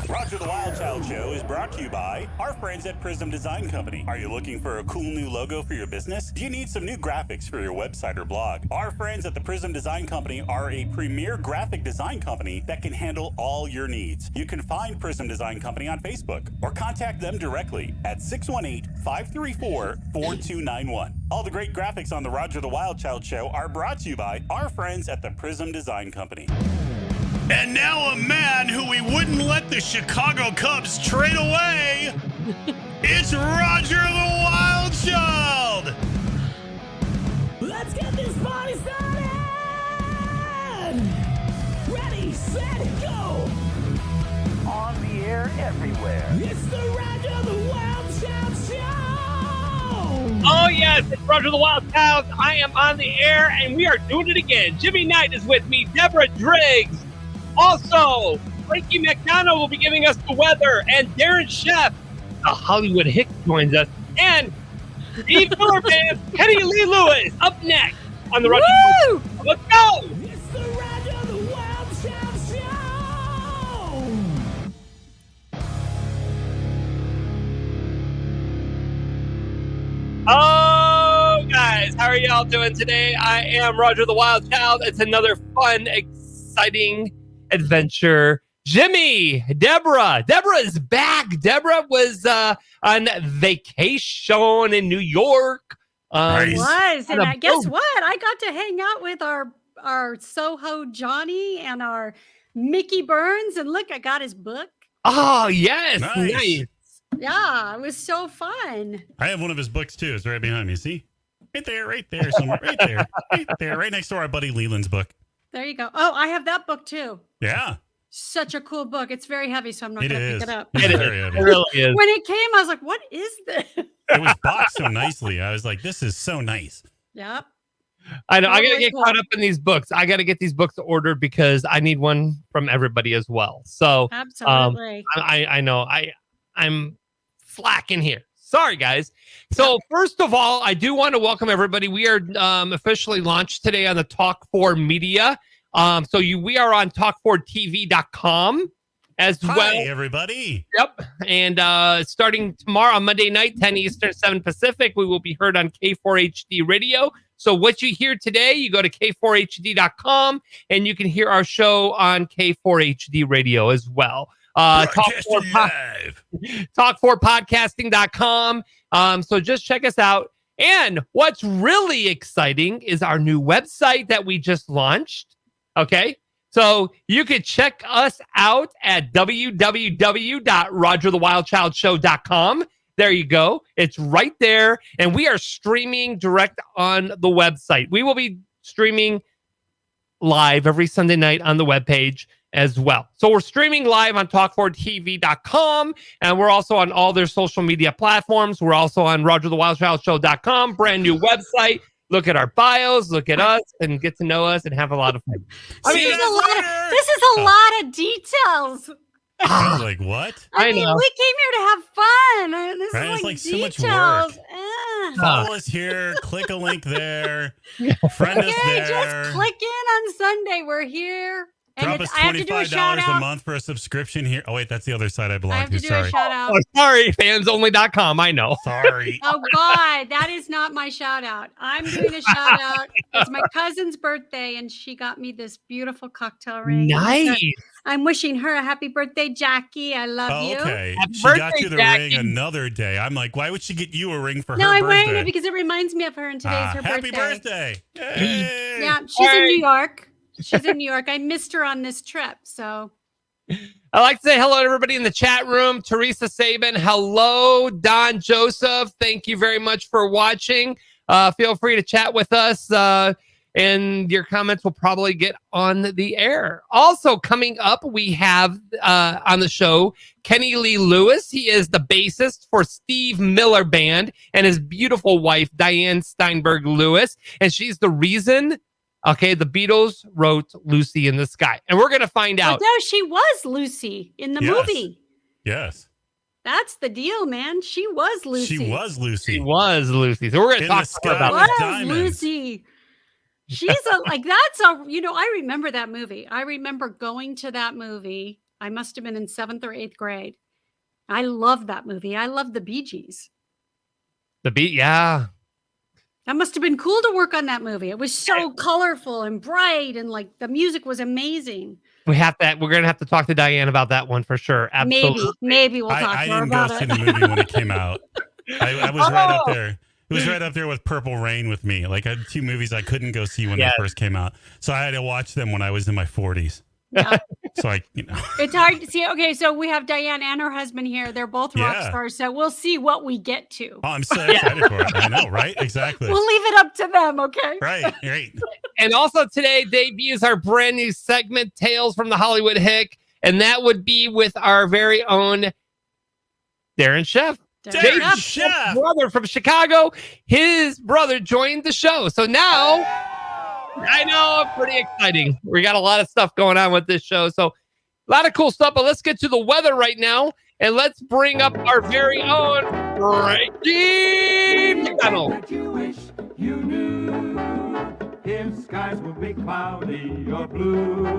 Roger the Wild Child Show is brought to you by our friends at Prism Design Company. Are you looking for a cool new logo for your business? Do you need some new graphics for your website or blog? Our friends at the Prism Design Company are a premier graphic design company that can handle all your needs. You can find Prism Design Company on Facebook or contact them directly at 618-534-4291. All the great graphics on the Roger the Wild Child Show are brought to you by our friends at the Prism Design Company. And now a man who we wouldn't let the Chicago Cubs trade away. It's Roger the Wild Child. Let's get this party started. Ready, set, go. On the air everywhere. It's the Roger the Wild Child Show. Oh, yes, it's Roger the Wild Child. I am on the air, and we are doing it again. Jimmy Knight is with me, Deborah Driggs. Also, Frankie McDonough will be giving us the weather, and Darren Sheff, the Hollywood Hick, joins us. And Steve Miller Band, Kenny Lee Lewis, up next on the Roger. Woo! Let's go! It's the Roger the Wild Child Show. Oh, guys, how are y'all doing today? I am Roger the Wild Child. It's another fun, exciting adventure. Jimmy, Deborah is back. Deborah was on vacation in New York. Was, and guess what? I got to hang out with our Soho Johnny and our Mickey Burns, and look, I got his book. Oh, yes. Nice. Yeah, it was so fun. I have one of his books too. It's right behind me. See? Right there, somewhere. Right there, right next to our buddy Leland's book. There you go. Oh, I have that book too. Yeah. Such a cool book. It's very heavy, so I'm not going to pick it up. It's very heavy. It really is. When it came, I was like, what is this? It was boxed so nicely. I was like, this is so nice. Yep. I know. I got to get caught up in these books. I got to get these books ordered because I need one from everybody as well. So absolutely. I know. I'm slacking here. Sorry, guys. So first of all, I do want to welcome everybody. We are officially launched today on the Talk4 Media. We are on talk4tv.com as well. Hi, everybody. Yep. And starting tomorrow on Monday night, 10 Eastern, 7 Pacific, we will be heard on K4HD Radio. So what you hear today, you go to k4hd.com and you can hear our show on K4HD Radio as well. Talk4podcasting.com. So just check us out. And what's really exciting is our new website that we just launched. Okay. So you could check us out at www.rogerthewildchildshow.com. There you go. It's right there. And we are streaming direct on the website. We will be streaming live every Sunday night on the webpage as well. So we're streaming live on talk4tv.com, and we're also on all their social media platforms. We're also on rogerthewildchildshow.com, brand new website. Look at our bios, look at us, and get to know us and have a lot of fun. This is a lot of details. I was like, what? I mean, know. we came here to have fun. This Right? is It's like so details. much work. Eh. Follow us here. Click a link there. Friend us Okay, there. just click in on Sunday. We're here. And Drop us I have to do a shout $25 a out. month for a subscription here. Oh, wait, that's the other side I I belong have to. to do Sorry. a shout out. Oh, sorry, fansonly.com. I know. Sorry. Oh God, that is not my shout out. I'm doing a shout out. It's my cousin's birthday, and she got me this beautiful cocktail ring. Nice. I'm wishing her a happy birthday, Jackie. I love you. Okay. Happy She got birthday, you the Jackie. ring another day. I'm like, why would she get you a ring for No, her I'm birthday? wearing it because it reminds me of her, and today's her happy birthday. birthday. Yay. Yeah, she's in New York. She's in New York. I missed her on this trip, so. I'd like to say hello to everybody in the chat room. Teresa Sabin, hello. Don Joseph, thank you very much for watching. Feel free to chat with us, and your comments will probably get on the air. Also coming up, we have on the show Kenny Lee Lewis. He is the bassist for Steve Miller Band, and his beautiful wife, Diane Steinberg-Lewis. And she's the reason... Okay, the Beatles wrote Lucy in the Sky. And we're going to find out. No, she was Lucy in the movie. Yes. That's the deal, man. She was Lucy. She was Lucy. She was Lucy. So we're going to In talk the to her sky about was Was diamonds. Lucy. She's I remember that movie. I remember going to that movie. I must have been in 7th or 8th grade. I love that movie. I love the Bee Gees. the beat. Yeah. That must have been cool to work on that movie. It was so colorful and bright, and like the music was amazing. We're going to have to talk to Diane about that one for sure. Absolutely. Maybe we'll talk I to her didn't go about see it. the movie when it came out. I was right up there. It was right up there with Purple Rain with me. Like, I had 2 movies I couldn't go see when they first came out. So I had to watch them when I was in my 40s. Yeah. So It's hard to see. Okay, so we have Diane and her husband here. They're both rock stars. So we'll see what we get to. Oh, I'm so excited for it. I know, right? Exactly. We'll leave it up to them, okay? Right. And also today debuts our brand new segment, Tales from the Hollywood Hick. And that would be with our very own Darren Chef. Darren Chef, brother from Chicago. His brother joined the show. So now, I know, pretty exciting. We got a lot of stuff going on with this show. So a lot of cool stuff. But let's get to the weather right now. And let's bring up our very own Frankie McDonald. You wish you knew if skies will be cloudy or blue.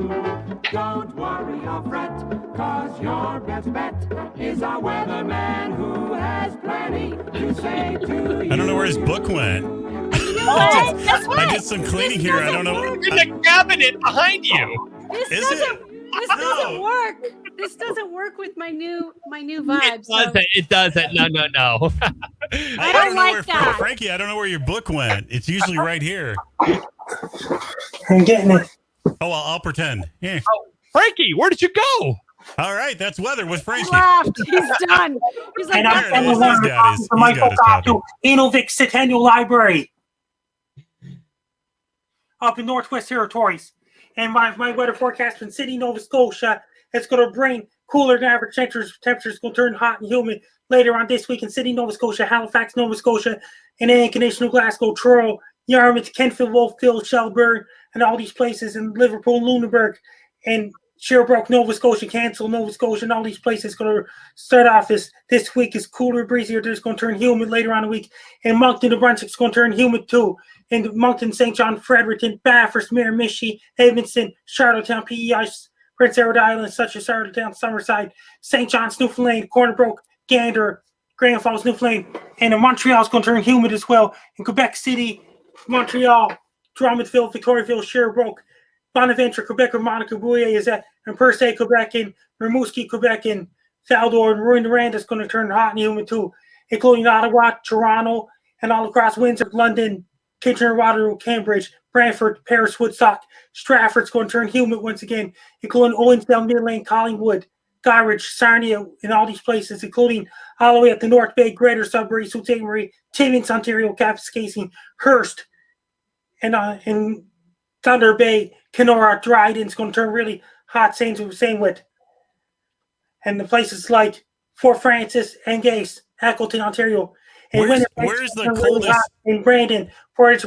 Don't worry or fret, cause your best bet is our weatherman who has plenty to say to you. I don't know where his book went. I did some cleaning here. I don't know. In the cabinet behind you. This Is doesn't work. This doesn't work with my new vibe. It does it. No. I don't know like where, that. Frankie, I don't know where your book went. It's usually right here. I'm getting it. Oh, well, I'll pretend. Yeah. Frankie, where did you go? All right, that's weather with Frankie. He left. He's done. He's like, And There I'm it sending is. one He's got his- for he's Michael got his copy. to Inovik Centennial Library up in Northwest Territories. And my weather forecast from Sydney, Nova Scotia, it's going to bring cooler than average temperatures going to turn hot and humid later on this week in Sydney, Nova Scotia, Halifax, Nova Scotia, and then Conditional, Glasgow, Truro, Yarmouth, Kentfield, Wolfville, Shelburne, and all these places in Liverpool, Lunenburg, and Sherbrooke, Nova Scotia, Cancel, Nova Scotia, and all these places going to start off this week is cooler, breezier. There's going to turn humid later on the week. And Moncton, New Brunswick's going to turn humid too. And Moncton, St. John, Fredericton, Bathurst, Miramichi, Evanston, Charlottetown, PEI, Prince Edward Island, such as Charlottetown, Summerside, St. John's, Newfoundland, Corner Brook, Gander, Grand Falls, Newfoundland. And Montreal's going to turn humid as well. In Quebec City, Montreal, Drummondville, Victoriaville, Sherbrooke, Bonaventure, Quebec, or Monica Bouillet is at, and Per Se, Quebec, and Rimouski, Quebec, and Val-d'Or, and Rouyn-Noranda is going to turn hot and humid too, including Ottawa, Toronto, and all across Windsor, London, Kitchener, Waterloo, Cambridge, Brantford, Paris, Woodstock, Stratford's going to turn humid once again, including Owensdale, Midland, Collingwood, Gyrich, Sarnia, and all these places, including all the way up the North Bay, Greater Sudbury, Sault Ste. Marie, Timmins, Ontario, Kapuskasing, Hearst, and Thunder Bay, Kenora, Dryden's going to turn really hot, same with. And the places like Fort Francis, Angus, Eccleton, Ontario. And Where's the coldest? In Brandon, Portage,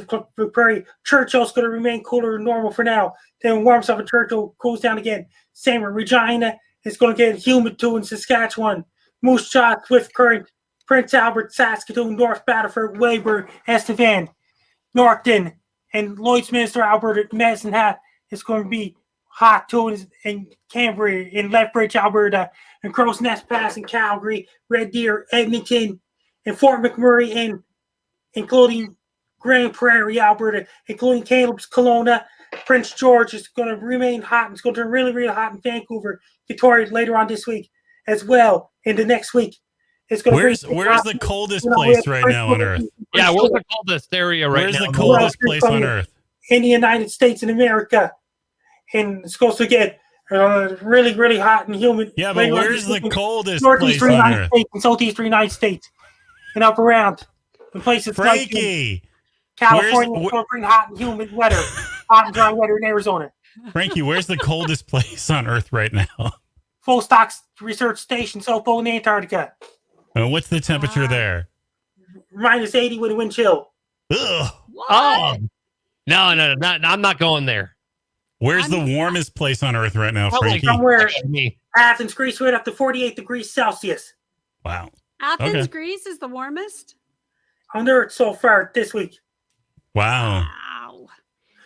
Prairie. Churchill's going to remain cooler than normal for now. Then warms up in Churchill, cools down again. Same with Regina. It's going to get humid too in Saskatchewan. Moose Jaw, Swift Current, Prince Albert, Saskatoon, North Battleford, Weyburn, Estevan, Norton, and Lloydsminster, Alberta, Medicine Hat. It's going to be hot too in Canberra, in Lethbridge, Alberta, and Crow's Nest Pass in Calgary, Red Deer, Edmonton, and Fort McMurray, and including Grand Prairie, Alberta, including Caleb's, Kelowna, Prince George is going to remain hot. It's going to turn really, really hot in Vancouver, Victoria later on this week as well. In the next week, it's going to. Where's the coldest place right now on Earth? Yeah, where's the coldest area right Where's now? the coldest place on Earth? In the United States and America, and it's supposed to get really, really hot and humid. Yeah, but where's the coldest place Northeastern on United Earth? States and southeastern United States, and up around the places like Frankie, California. It's going to bring hot and humid weather, hot and dry weather in Arizona. Frankie, where's the coldest place on Earth right now? Full Stocks Research Station, South Pole in Antarctica. And what's the temperature there? Minus 80 with a wind chill. Ugh. Oh, no, I'm not going there. Where's the warmest place on Earth right now, Probably Frankie? Somewhere Me. Athens, Greece, right up to 48 degrees Celsius. Wow. Athens, Okay. Greece is the warmest. On Earth so far this week. Wow. Wow.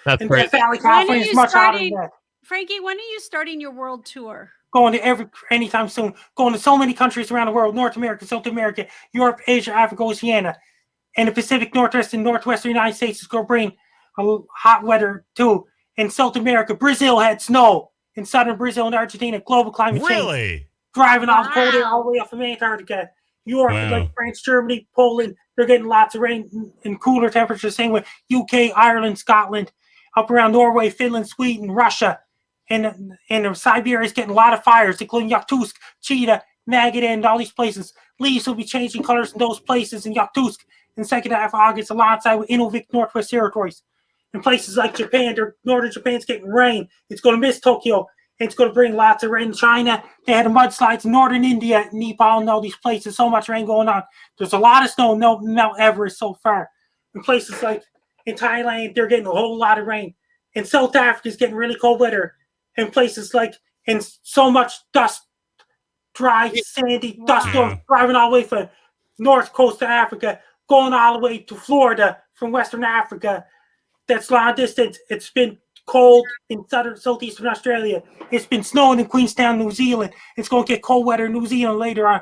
That's And great. Death Valley, When are California is you much hotter than starting, that. Frankie? When are you starting your world tour? Going to anytime soon. Going to so many countries around the world: North America, South America, Europe, Asia, Africa, Oceania, and the Pacific Northwest and Northwestern United States is going to bring hot weather too. In South America, Brazil had snow. In southern Brazil and Argentina, global climate change. Really? Driving all the cold air Wow. all the way up from Antarctica. Europe, Wow. like France, Germany, Poland, they're getting lots of rain and cooler temperatures. Same with UK, Ireland, Scotland, up around Norway, Finland, Sweden, Russia. And Siberia is getting a lot of fires, including Yakutsk, Chita, Magadan, and all these places. Leaves will be changing colors in those places in Yakutsk in the second half of August, alongside with Inuvik Northwest Territories. In places like Japan, northern Japan's getting rain. It's going to miss Tokyo. It's going to bring lots of rain in China. They had a mudslides in northern India, Nepal, and all these places. So much rain going on. There's a lot of snow, no Mount Everest so far. In places like in Thailand, they're getting a whole lot of rain. In South Africa, it's getting really cold weather. In places like, and so much dust, dry, sandy dust storms, driving all the way from north coast of Africa, going all the way to Florida from Western Africa. That's long distance. It's been cold in southeastern Australia. It's been snowing in Queenstown, New Zealand. It's going to get cold weather in New Zealand later on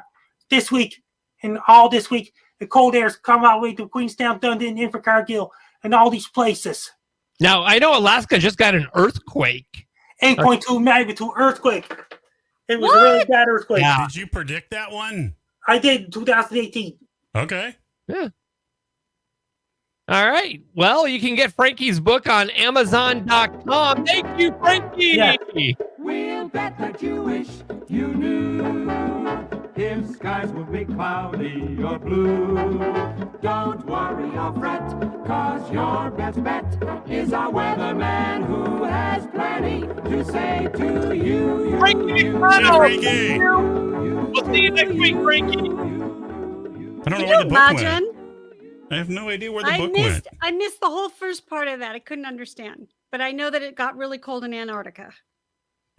this week and all this week. The cold air's come all the way to Queenstown, Dunedin, Invercargill, and all these places. Now, I know Alaska just got an earthquake. 8.2 magnitude earthquake. It was a really bad earthquake. Yeah. Did you predict that one? I did in 2018. Okay. Yeah. All right. Well, you can get Frankie's book on Amazon.com. Thank you, Frankie. Yeah. We'll bet that you wish you knew if skies will be cloudy or blue. Don't worry or fret, cause your best bet is our weatherman who has plenty to say to you. Frankie, Cheers, Frankie. we'll see you next week, Frankie. I don't know Can where you the book went. imagine? I have no idea where the I book missed went. I missed the whole first part of that. I couldn't understand. But I know that it got really cold in Antarctica.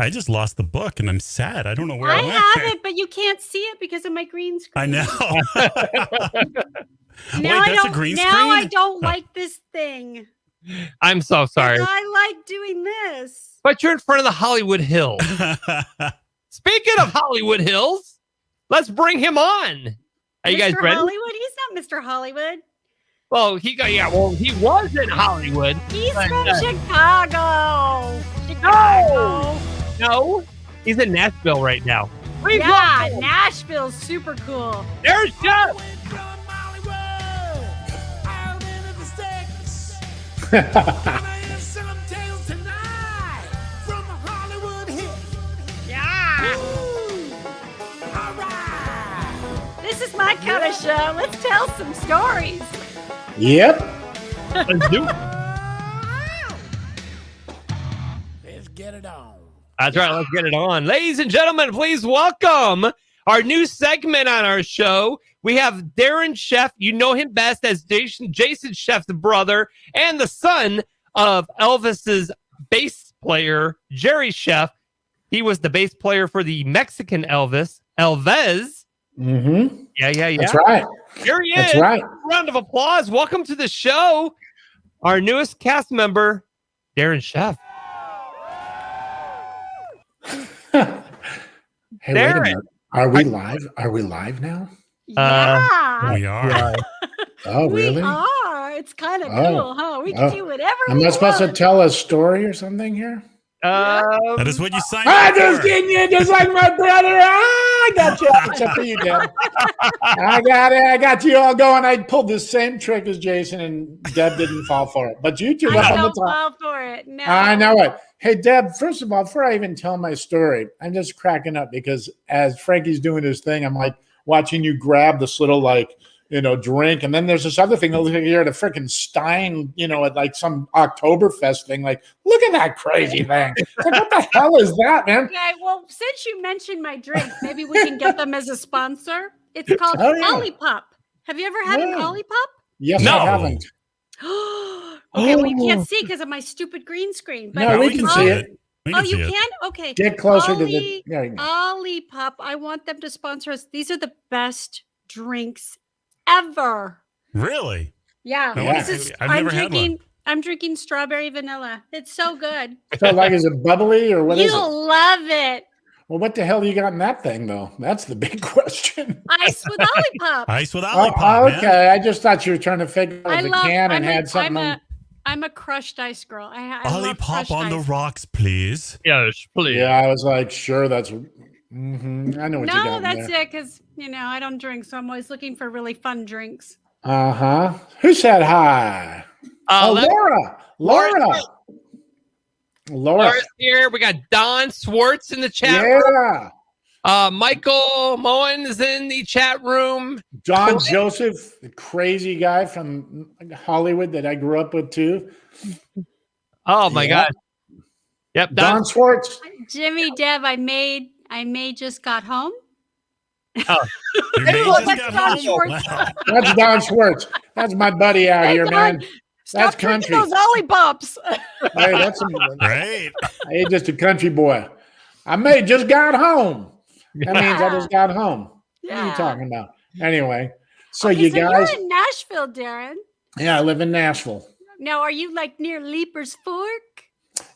I just lost the book and I'm sad. I don't know where I it went. have it, but you can't see it because of my green screen. I know. Now Wait, that's a green screen? Now I don't like this thing. I'm so sorry. I like doing this. But you're in front of the Hollywood Hills. Speaking of Hollywood Hills, let's bring him on. Are you guys Mr. ready? Hollywood? He's not Mr. Hollywood. Well, he was in Hollywood. He's But, from Chicago. Chicago. No, he's in Nashville right now. Please Yeah, welcome. Nashville's super cool. There's Jeff. Yeah. This is my kind of show. Let's tell some stories. Yep. Let's do it. Let's get it on. That's right. Let's get it on. Ladies and gentlemen, please welcome our new segment on our show. We have Darren Sheff. You know him best as Jason Sheff's brother and the son of Elvis's bass player, Jerry Sheff. He was the bass player for the Mexican Elvis. Mm-hmm. Yeah. That's right. Here he That's is. right. Round of applause. Welcome to the show. Our newest cast member, Darren Sheff. Hey, wait a Darren. minute. Are we live? Are we live now? Yeah. We are. Oh, really? We are. It's kind of Oh. cool, huh? We can Oh. do whatever Am we I supposed to want. tell a story or something here? That is what you signed I'm up just for. kidding you, just like my brother. I got you. Except for you, Deb. I got it. I got you all going. I pulled the same trick as Jason, and Deb didn't fall for it. But you two I up on the don't top. fall for it. No. I know it. Hey, Deb, first of all, before I even tell my story, I'm just cracking up because as Frankie's doing his thing, I'm like watching you grab this little, drink. And then there's this other thing over here at a freaking Stein, at like some Oktoberfest thing. Like, look at that crazy thing. It's like, what the hell is that, man? Okay, well, since you mentioned my drink, maybe we can get them as a sponsor. It's called Oh, yeah. Olipop. Have you ever had an Yeah. Olipop? Yes, No. I haven't. Okay, well, you can't see because of my stupid green screen. But No, No, we we can can see see it. it. We Oh, can you see it. can? Okay. Get closer to the. There you go. Olipop. I want them to sponsor us. These are the best drinks ever. Really? Yeah. Yeah. This is, I've I'm never had drinking. I'm drinking strawberry vanilla. It's so good. So, like, is it bubbly or what is it? You'll love it. Well, what the hell you got in that thing, though? That's the big question. Ice with Olipop. Ice with Oh, Olipop, okay. man. I just thought you were trying to figure out if the can and had something. I'm a crushed ice girl. I love Olipop crushed on the ice. rocks, please. Yes, please. Yeah, I was like, sure, that's. I know what you got No, in that's there. it. Because I don't drink, so I'm always looking for really fun drinks. Who said hi? Laura. Laura. Laura's here. We got Don Swartz in the chat room. Michael Moen is in the chat room. John Joseph, the crazy guy from Hollywood that I grew up with too. Oh my God. Yep. Don Swartz. Jimmy Deb, I made just got home. Oh, you may That's just got Don home. Schwartz. Wow. That's Don Schwartz. That's my buddy out here, man. That's country. Those Olipops. Hey, that's Great. Hey, just a country boy. I may just got home. That means I just got home. What are you talking about? Anyway, so you guys. You're in Nashville, Darren. Yeah, I live in Nashville. Now, are you like near Leaper's Fork?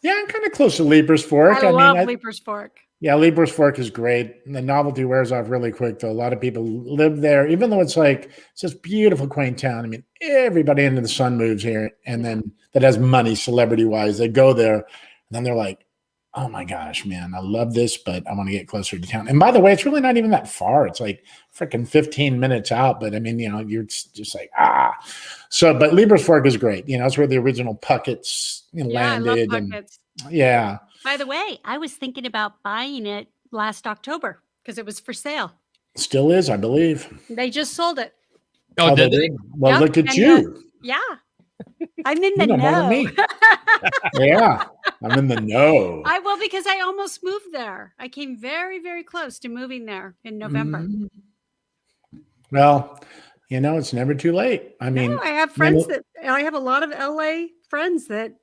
Yeah, I'm kind of close to Leaper's Fork. I love Leaper's Fork. Yeah, Leaper's Fork is great. The novelty wears off really quick, though. A lot of people live there, even though it's this beautiful, quaint town. I mean, everybody under the sun moves here, and then that has money, celebrity-wise. They go there, and then they're like, oh my gosh, man, I love this, but I want to get closer to town. And by the way, it's really not even that far. It's like freaking 15 minutes out, but I mean, you're just like, So, but Leaper's Fork is great. It's where the original Pucketts landed. I love Pucketts. Yeah. By the way, I was thinking about buying it last October because it was for sale. Still is, I believe. They just sold it. Oh, did they? Well, look at you. Yeah. I'm in the You know more than know. me. Yeah, I'm in the know. Because I almost moved there. I came very, very close to moving there in November. Mhm. Well, it's never too late. I mean, I have friends I have a lot of LA friends that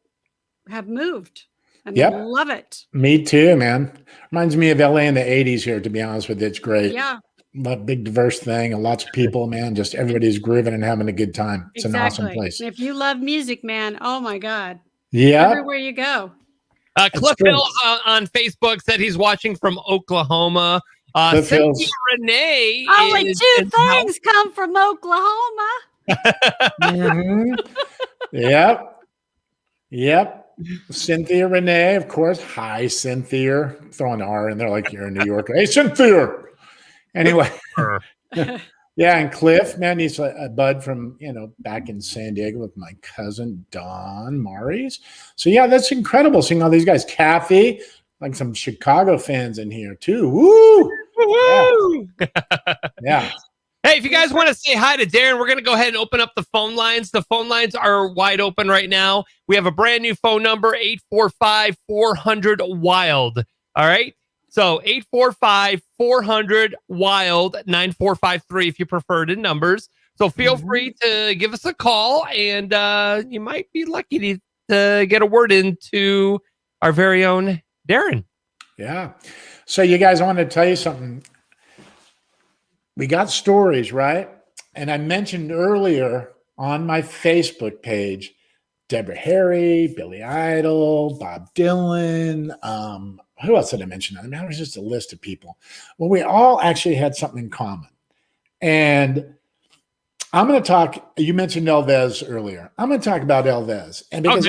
have moved and they love it. Me too, man. Reminds me of LA in the 80s here, to be honest with you. It's great. Yeah. Big diverse thing and lots of people, man. Just everybody's grooving and having a good time. It's an awesome place. And if you love music, man, oh my God. Yeah. Everywhere you go. Cliff Hill on Facebook said he's watching from Oklahoma. Cynthia Renee. Only two things come from Oklahoma. Yep. Cynthia Renee, of course. Hi, Cynthia. Throw an R in there like you're in New York. Hey, Cynthia. Anyway. Yeah, and Cliff, man, he's a bud from, back in San Diego with my cousin, Don Maurice. So, yeah, that's incredible seeing all these guys. Kathy, like some Chicago fans in here, too. Woo! Yeah. Hey, if you guys want to say hi to Darren, we're going to go ahead and open up the phone lines. The phone lines are wide open right now. We have a brand new phone number, 845-400-WILD. All right? So 845-400-WILD, 9453 if you prefer the numbers. So feel free to give us a call, and you might be lucky to get a word into our very own Darren. Yeah. So you guys, I want to tell you something. We got stories, right? And I mentioned earlier on my Facebook page, Deborah Harry, Billy Idol, Bob Dylan. Who else did I mention? I mean, it was just a list of people. Well, we all actually had something in common. And I'm going to talk, you mentioned Elvis earlier. I'm going to talk about Elvis. And because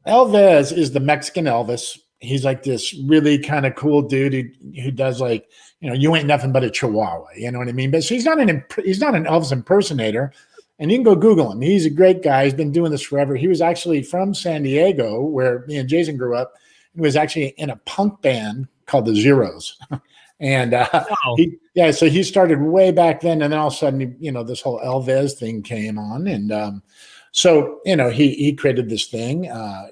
Elvis is the Mexican Elvis, he's like this really kind of cool dude who does like, you ain't nothing but a chihuahua. You know what I mean? But so he's not an Elvis impersonator. And you can go Google him. He's a great guy. He's been doing this forever. He was actually from San Diego, where me and Jason grew up. He was actually in a punk band called the Zeros. And so he started way back then. And then all of a sudden, this whole Elvis thing came on. And so, he created this thing,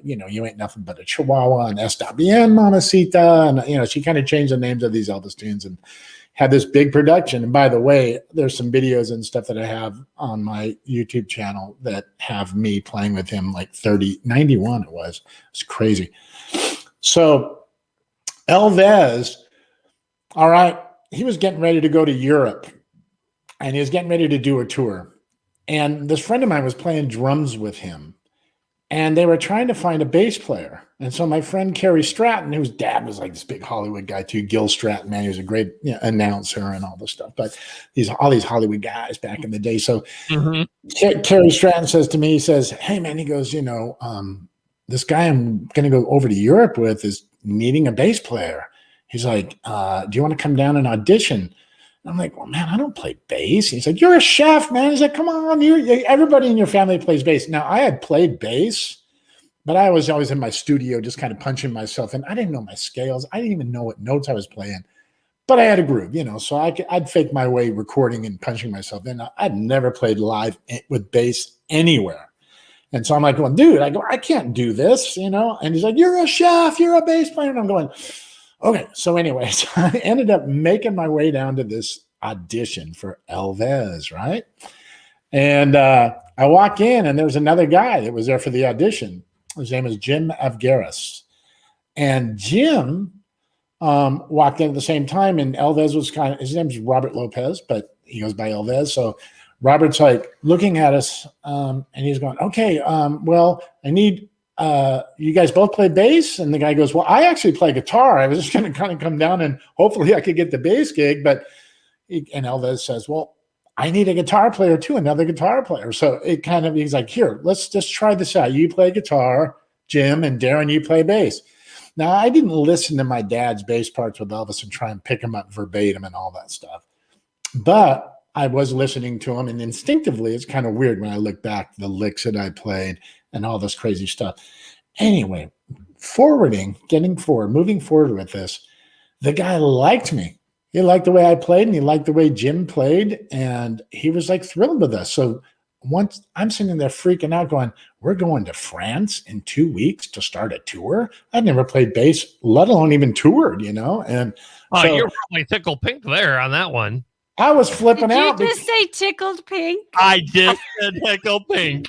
you ain't nothing but a chihuahua and Está bien, mamacita. And, she kind of changed the names of these Elvis tunes and had this big production. And by the way, there's some videos and stuff that I have on my YouTube channel that have me playing with him like 91 it was. It's crazy. So Elvis, all right, he was getting ready to go to Europe, and he was getting ready to do a tour. And this friend of mine was playing drums with him, and they were trying to find a bass player. And so my friend Kerry Stratton, whose dad was like this big Hollywood guy too, Gil Stratton, man, he was a great announcer and all this stuff. But all these Hollywood guys back in the day. So Kerry Stratton says to me, he says, "Hey man," he goes, "this guy I'm going to go over to Europe with is needing a bass player." He's like, "Do you want to come down and audition?" And I'm like, "Well, man, I don't play bass." He's like, "You're a chef, man." He's like, "Come on, everybody in your family plays bass." Now, I had played bass, but I was always in my studio just kind of punching myself in. I didn't know my scales. I didn't even know what notes I was playing, but I had a groove, so I'd fake my way recording and punching myself in. I'd never played live with bass anywhere. And so I'm like, going, "Dude," I go, "I can't do this, And he's like, "You're a chef, you're a bass player." And I'm going, okay. So anyways, I ended up making my way down to this audition for Elvis, right? And I walk in, and there's another guy that was there for the audition. His name is Jim Avgeris. And Jim walked in at the same time, and Elvis was his name's Robert Lopez, but he goes by Elvis. So Robert's like looking at us, and he's going, "Okay, well, I need you guys both play bass?" And the guy goes, "Well, I actually play guitar. I was just going to kind of come down and hopefully I could get the bass gig." And Elvis says, "Well, I need a guitar player too, another guitar player." So he's like, "Here, let's just try this out. You play guitar, Jim, and Darren, you play bass." Now, I didn't listen to my dad's bass parts with Elvis and try and pick them up verbatim and all that stuff. But I was listening to him, and instinctively, it's kind of weird when I look back, the licks that I played and all this crazy stuff. Anyway, moving forward with this, the guy liked me. He liked the way I played, and he liked the way Jim played, and he was like thrilled with us. So once I'm sitting there freaking out going, "We're going to France in 2 weeks to start a tour." I'd never played bass, let alone even toured, And so you're probably tickled pink there on that one. I was flipping out. Did you just say tickled pink? I did tickled pink.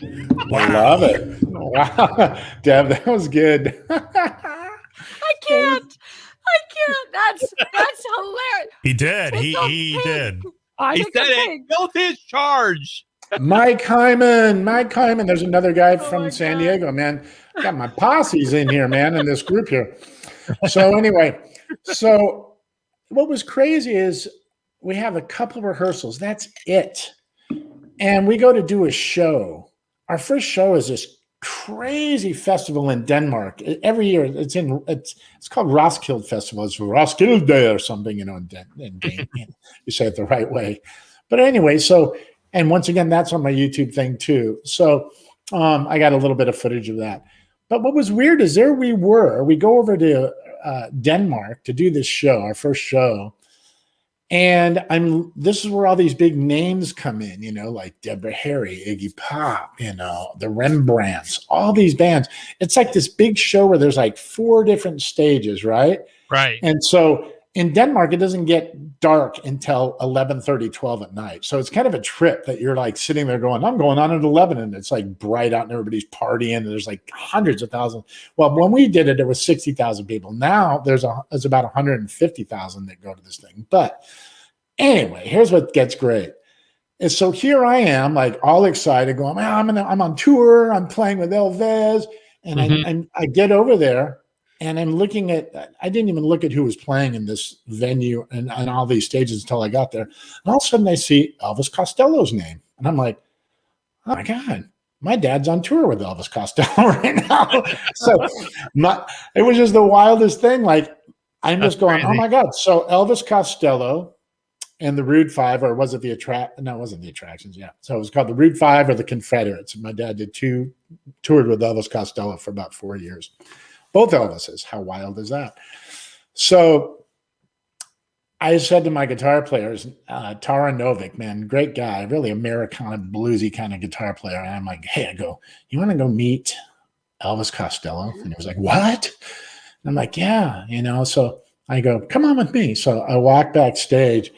I love it. Wow. Deb, that was good. I can't. That's hilarious. He did. Tickled He pink. did. I Tickled said it. pink. Built his charge. Mike Hyman. There's another guy my from San God. Diego, man. Got my posse's in here, man, in this group here. So anyway, what was crazy is we have a couple of rehearsals. That's it. And we go to do a show. Our first show is this crazy festival in Denmark. Every year it's called Roskilde Festival. It's Roskilde or something, you say it the right way. But anyway, and once again, that's on my YouTube thing too. So I got a little bit of footage of that. But what was weird is we go over to Denmark to do this show, our first show. And this is where all these big names come in, like Deborah Harry, Iggy Pop, the Rembrandts, all these bands. It's like this big show where there's like 4 different stages, right? Right. And so in Denmark, it doesn't get dark until 11:30, 12 at night. So it's kind of a trip that you're like sitting there going, "I'm going on at 11," and it's like bright out and everybody's partying and there's like hundreds of thousands. Well, when we did it, there was 60,000 people. Now there's about 150,000 that go to this thing. But anyway, here's what gets great. And so here I am, like all excited, going, I'm on tour. I'm playing with Elvis. And I get over there. And I'm looking I didn't even look at who was playing in this venue and all these stages until I got there. And all of a sudden I see Elvis Costello's name. And I'm like, "Oh my God, my dad's on tour with Elvis Costello right now." So it was just the wildest thing. Like I'm just going, crazy. Oh my God. So Elvis Costello and the Rude Five, or was it No, it wasn't the Attractions. Yeah. So it was called the Rude Five or the Confederates. My dad toured with Elvis Costello for about 4 years. Both Elvises. How wild is that? So I said to my guitar players, Tara Novick, man, great guy, really Americana, bluesy kind of guitar player. And I'm like, "Hey," I go, "You want to go meet Elvis Costello?" And he was like, "What?" And I'm like, "Yeah, So I go, "Come on with me." So I walk backstage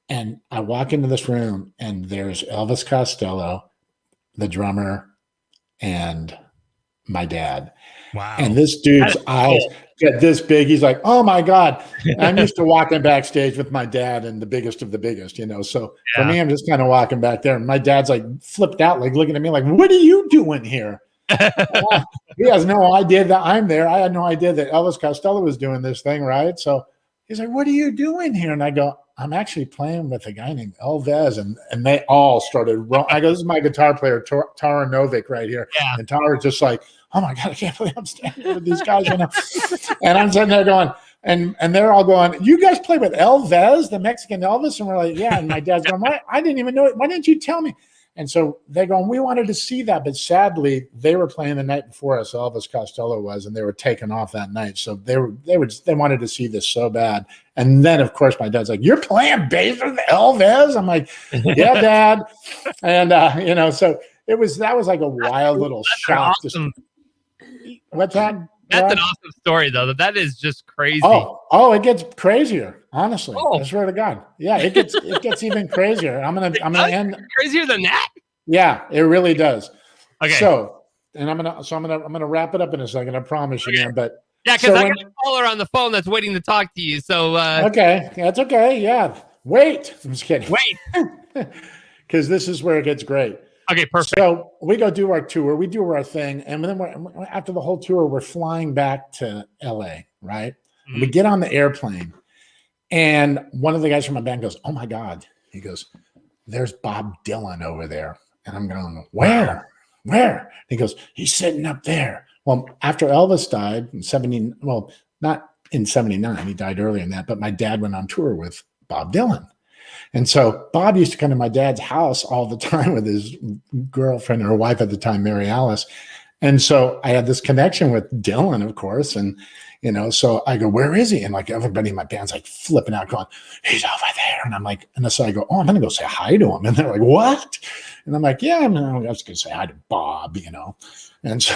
and I walk into this room and there's Elvis Costello, the drummer, and my dad. Wow. And this dude's eyes, get this big. He's like, oh my God. I'm used to walking backstage with my dad and the biggest of the biggest, you know. So for me, I'm just kind of walking back there. And my dad's like flipped out, like looking at me like, what are you doing here? He has no idea that I'm there. I had no idea that Elvis Costello was doing this thing, right? So he's like, what are you doing here? And I go, I'm actually playing with a guy named Elvis. And they all started rolling. I go, this is my guitar player, Tara Novick right here. Yeah. And Tara's just like, oh my God, I can't believe I'm standing with these guys right now. And I'm sitting there going, and they're all going, you guys play with Elvis, the Mexican Elvis? And we're like, yeah. And my dad's going, what? I didn't even know it. Why didn't you tell me? And so they're going, we wanted to see that. But sadly, they were playing the night before us, Elvis Costello was, and they were taken off that night. So they wanted to see this so bad. And then, of course, my dad's like, you're playing bass with Elvis? I'm like, yeah, Dad. And, you know, so that was like a wild little shock. Awesome. What's that? That's an awesome story, though. That is just crazy. Oh, it gets crazier. Honestly, I swear to God. Yeah, it gets even crazier. I'm gonna end crazier than that. Yeah, it really does. Okay. So, and I'm gonna wrap it up in a second. I promise you, man. But yeah, because I got a caller on the phone that's waiting to talk to you. So okay, that's okay. Yeah, wait. I'm just kidding. Wait, because this is where it gets great. Okay, perfect. So we go do our tour. We do our thing, and then after the whole tour, we're flying back to LA, right? Mm-hmm. We get on the airplane, and one of the guys from my band goes, "Oh my God!" He goes, "There's Bob Dylan over there," and I'm going, "Where? Where?" He goes, "He's sitting up there." Well, after Elvis died in '70, well, not in '79, he died earlier than that, but my dad went on tour with Bob Dylan. And so Bob used to come to my dad's house all the time with his girlfriend or wife at the time, Mary Alice. And so I had this connection with Dylan, of course. And, you know, so I go, where is he? And like everybody in my band's like flipping out going, he's over there. And I'm like, and so I go, oh, I'm going to go say hi to him. And they're like, what? And I'm like, yeah, I was going to say hi to Bob, you know. And so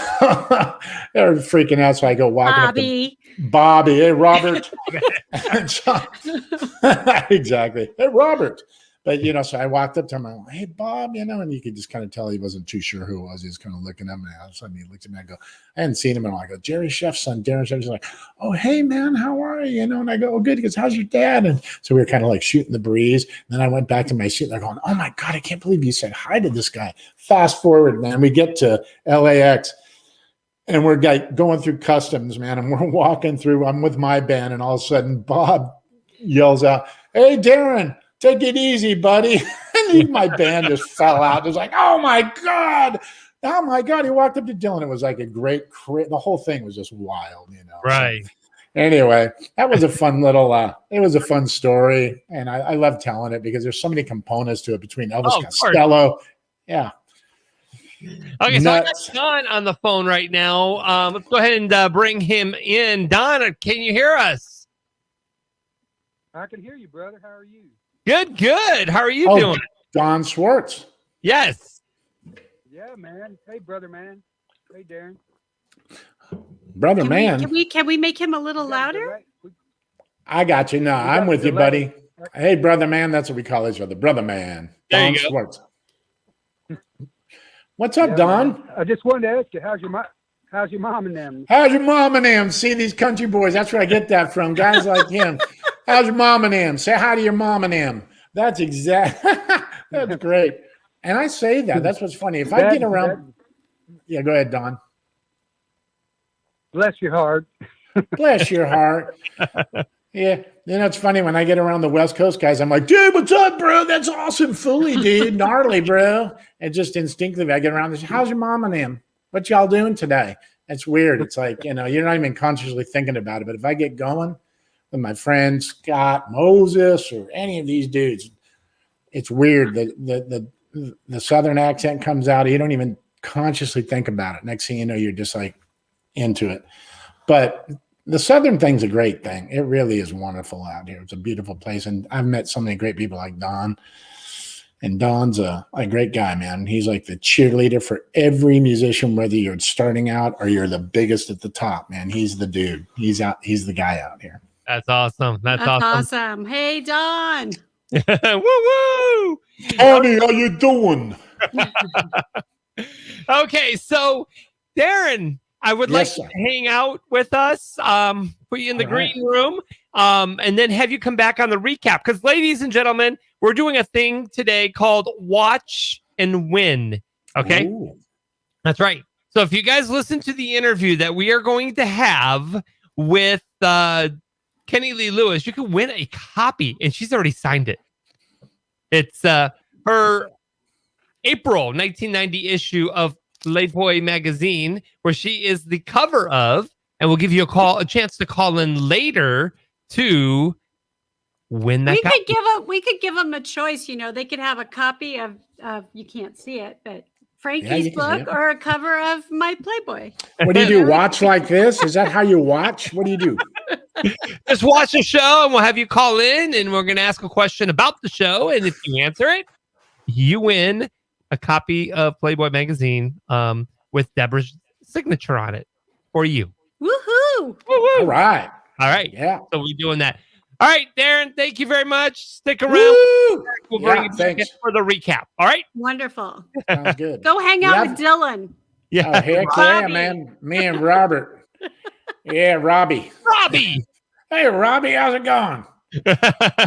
they're freaking out. So I go walking up to Bobby, hey, Robert. And so, exactly. Hey, Robert. But, you know, so I walked up to him. I'm like, hey, Bob, you know, and you could just kind of tell he wasn't too sure who it was. He was kind of looking at me. All of a sudden he looked at me. I go, I hadn't seen him. And I go, Jerry Chef's son, Darren Chef's like, oh, hey, man, how are you? You know, and I go, oh, good. He goes, how's your dad? And so we were kind of like shooting the breeze. And then I went back to my seat. And they're going, oh, my God, I can't believe you said hi to this guy. Fast forward, man. We get to LAX. And we're going through customs, man. And we're walking through. I'm with my band. And all of a sudden, Bob yells out, hey, Darren, take it easy, buddy. And my band just fell out. It was like, oh, my God. Oh, my God. He walked up to Dylan. It was like a great – the whole thing was just wild, you know. Right. So, anyway, that was a fun little it was a fun story. And I love telling it because there's so many components to it between Elvis Costello. Yeah. Okay, so I got Don on the phone right now. Let's go ahead and bring him in. Don, can you hear us? I can hear you, brother. How are you? Good. How are you doing? Don Schwartz. Yes. Yeah, man. Hey, brother, man. Hey, Darren. Brother, man. Can we make him a little louder? I got you. No, I'm with you, buddy. Hey, brother, man. That's what we call each other. Brother, man. Don Schwartz. What's up, Don? Man. I just wanted to ask you, how's your mom and them? How's your mom and them? See, these country boys, that's where I get that from. Guys like him. How's your mom and them? Say hi to your mom and them. That's that's great. And I say that. That's what's funny. If I get around. Yeah, go ahead, Don. Bless your heart. Bless your heart. Yeah. You know, it's funny when I get around the West Coast guys, I'm like, dude, what's up, bro? That's awesome. Fully, dude. Gnarly, bro. And just instinctively, I get around this. How's your mom and them? What y'all doing today? It's weird. It's like, you know, you're not even consciously thinking about it. But if I get going with my friend Scott, Moses, or any of these dudes, it's weird. The Southern accent comes out. You don't even consciously think about it. Next thing you know, you're just like into it. But the Southern thing's a great thing. It really is wonderful out here. It's a beautiful place. And I've met so many great people like Don. And Don's a great guy, man. He's like the cheerleader for every musician, whether you're starting out or you're the biggest at the top, man. He's the dude. He's the guy out here. That's awesome. That's awesome. Hey, Don. Woo-woo! Tony, how you doing? Okay, so Darren, I would Yes, like sir. to hang out with us, put you in the All right. green room, and then have you come back on the recap. Because, ladies and gentlemen, we're doing a thing today called Watch and Win. Okay? Ooh. That's right. So if you guys listen to the interview that we are going to have with Kenny Lee Lewis, you can win a copy, and she's already signed it. It's her April 1990 issue of Playboy magazine, where she is the cover of, and we'll give you a chance to call in later to win that copy. We could give them a choice. You know, they could have a copy of you can't see it, but Frankie's you can see book it. or a cover of my Playboy. What do you do? Watch like this? Is that how you watch? What do you do? Just watch the show, and we'll have you call in, and we're going to ask a question about the show, and if you answer it, you win a copy of Playboy magazine with Deborah's signature on it for you. Woohoo! All right. All right. Yeah. So we're doing that. All right, Darren, thank you very much. Stick around. Woo! We'll bring Yeah, you back thanks. for the recap. All right? Wonderful. Sounds good. Go hang out Yeah. with Dylan. Yeah. Oh, heck yeah, Robbie. man. Me and Robert. Yeah, Robbie. Robbie. Hey, Robbie, how's it going?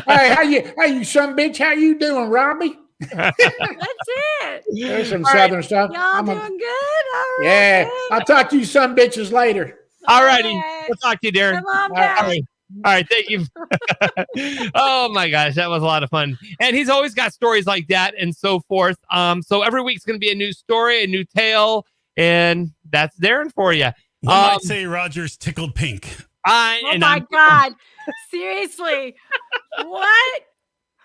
Hey, you son bitch, how you doing, Robbie? That's it. There's some All right. southern stuff. Y'all doing good? All right. Yeah, good. I'll talk to you son bitches later. All righty. right. We'll talk to you, Darren. Come on All back. All right, thank you. Oh my gosh, that was a lot of fun. And he's always got stories like that and so forth. So every week's going to be a new story, a new tale, and that's Darren for you. One might say Roger's tickled pink. Oh my God. Seriously. What?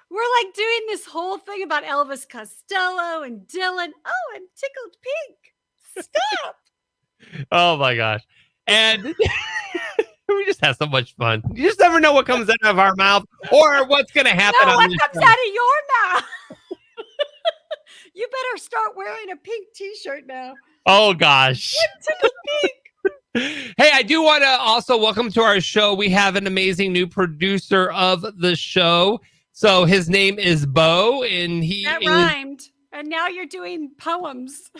We're like doing this whole thing about Elvis Costello and Dylan. Oh, I'm tickled pink. Stop. Oh my gosh. And we just have so much fun. You just never know what comes out of our mouth or what's going to happen. No, on what this comes show. out of your mouth? You better start wearing a pink t-shirt now. Oh gosh. Tickled pink. Hey, I do want to also welcome to our show. We have an amazing new producer of the show. So his name is Bo, and he That is rhymed. And now you're doing poems.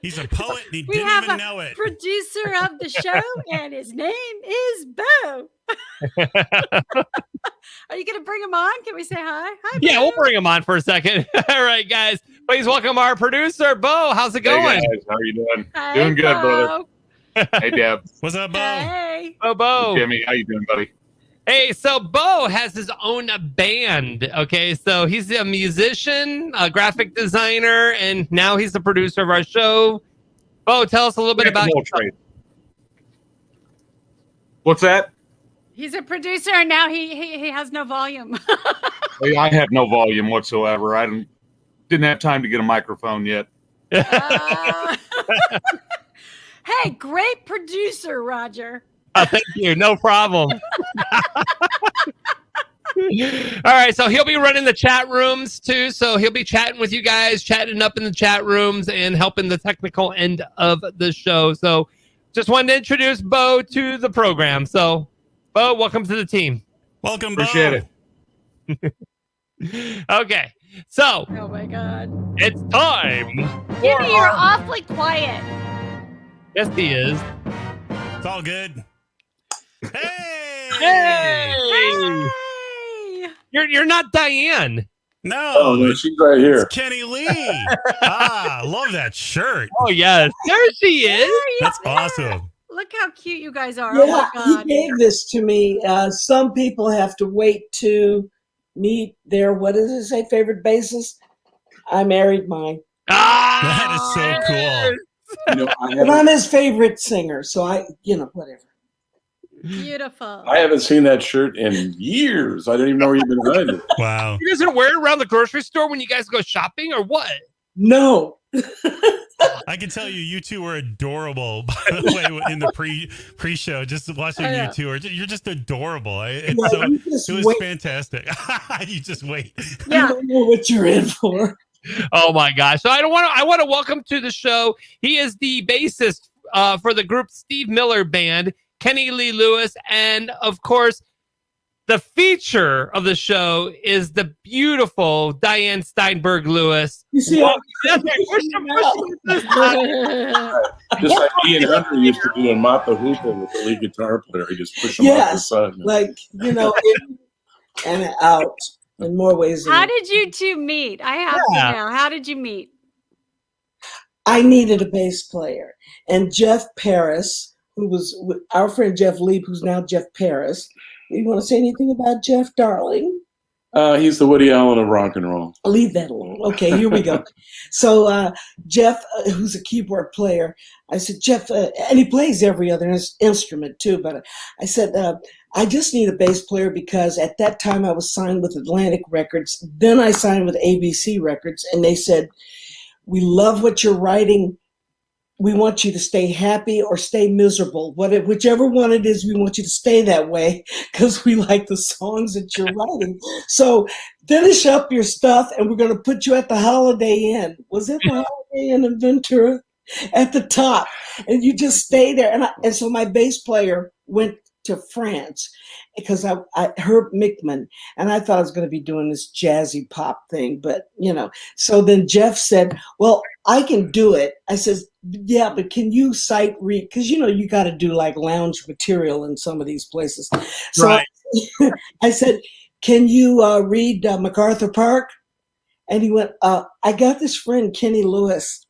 He's a poet and he We didn't have even a know it. producer of the show, and his name is Bo. Are you going to bring him on? Can we say hi? Hi, Yeah, Bo. we'll bring him on for a second. All right, guys. Please welcome our producer, Bo. How's it going? Hey guys, how are you doing? Hi, Doing good, Bo. brother. Hey Deb, What's up, Bo? Hey. Bo. Jimmy, how you doing, buddy? Hey, so Bo has his own band. Okay, so he's a musician, a graphic designer, and now he's the producer of our show. Bo, tell us a little bit about Roll trade. What's that? He's a producer, and now he has no volume. Hey, I have no volume whatsoever. I didn't have time to get a microphone yet. Hey, great producer, Roger. Thank you. No problem. All right, so he'll be running the chat rooms too. So he'll be chatting with you guys, chatting up in the chat rooms and helping the technical end of the show. So just wanted to introduce Bo to the program. So Bo, welcome to the team. Welcome, Bo. Appreciate it. Okay, so Oh my God. it's time. Jimmy, you're awfully quiet. Yes, he is. It's all good. Hey! Hey! Hey. You're not Diane. No, Oh, no, she's right here. it's Kenny Lee. I love that shirt. Oh yes, there she is. There you That's are. awesome. Look how cute you guys are. Oh Yeah, my he God. gave this to me. Some people have to wait to meet their, what does it say, favorite bassist? I married mine. Ah, That is so cool. You know, But I'm his favorite singer, so whatever. Beautiful. I haven't seen that shirt in years. I didn't even know you've been behind it. Wow. You guys gonna wear it around the grocery store when you guys go shopping, or what? No. I can tell you two were adorable, by the way, in the pre-show. Just watching I you know. two, you're just adorable. Yeah, you just It was wait. fantastic. You just wait. You don't know what you're in for. Oh my gosh! So I want to welcome to the show. He is the bassist for the group Steve Miller Band, Kenny Lee Lewis, and of course, the feature of the show is the beautiful Diane Steinberg-Lewis. You see, Well, that's right. Push him this time. Just like Ian Hunter used to do in Mott the Hoople with the lead guitar player. He just pushed him off the Yes, side. like, in and out in more ways than How one. did you two meet? I have to know. How did you meet? I needed a bass player. And Jeff Paris, who was our friend Jeff Lieb, who's now Jeff Paris. You want to say anything about Jeff, darling? He's the Woody Allen of rock and roll. Leave that alone. Okay, here we go. So Jeff, who's a keyboard player, I said, Jeff, and he plays every other instrument too, but I said, I just need a bass player because at that time I was signed with Atlantic Records. Then I signed with ABC Records, and they said, we love what you're writing. We want you to stay happy or stay miserable. Whichever one it is, we want you to stay that way because we like the songs that you're writing. So finish up your stuff, and we're going to put you at the Holiday Inn. Was it the Holiday Inn in Ventura? At the top. And you just stay there. And so my bass player went to France because I Herb Mickman, and I thought I was going to be doing this jazzy pop thing, but so then Jeff said, well, I can do it. I says, yeah, but can you sight read? Because you got to do like lounge material in some of these places. So Right. I said, can you read MacArthur Park? And he went, I got this friend, Kenny Lewis.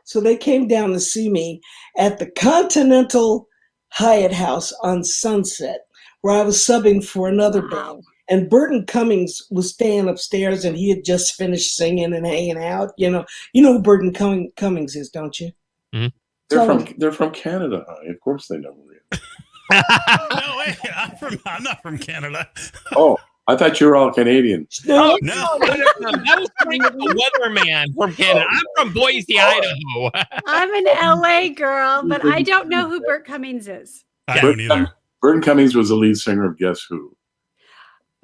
So they came down to see me at the Continental Hyatt House on Sunset, where I was subbing for another band. And Burton Cummings was staying upstairs, and he had just finished singing and hanging out. You know who Burton Cummings is, don't you? Mm-hmm. They're from Canada, honey. Of course they know who he is. No way. I'm not from Canada. Oh, I thought you were all Canadian. No, No. That was like the weatherman from Canada. I'm from Boise, Idaho. I'm an LA girl, but I don't know who Burt Cummings is. I don't either. Burton Cummings was the lead singer of Guess Who.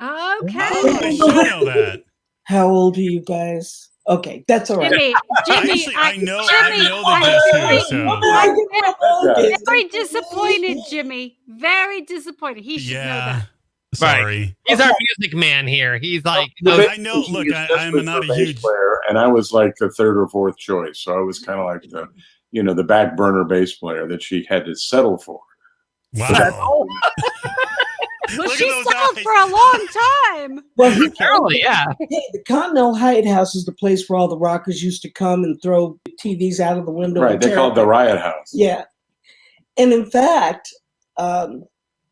Okay. Oh, I should know that. How old are you guys? Okay, that's all right. Jimmy, I know the Guess Who. So. I'm very disappointed, Jimmy. Very disappointed. He should know that. Sorry. Right. He's our music man here. He's like, I know. Look, I'm not a huge player, and I was like the third or fourth choice. So I was kind of like the back burner bass player that she had to settle for. wow. Well, Look she at those settled eyes. for a long time. Well, apparently, yeah. The Continental Hyatt House is the place where all the rockers used to come and throw TVs out of the window. Right. They call it the Riot House. Yeah. And in fact, I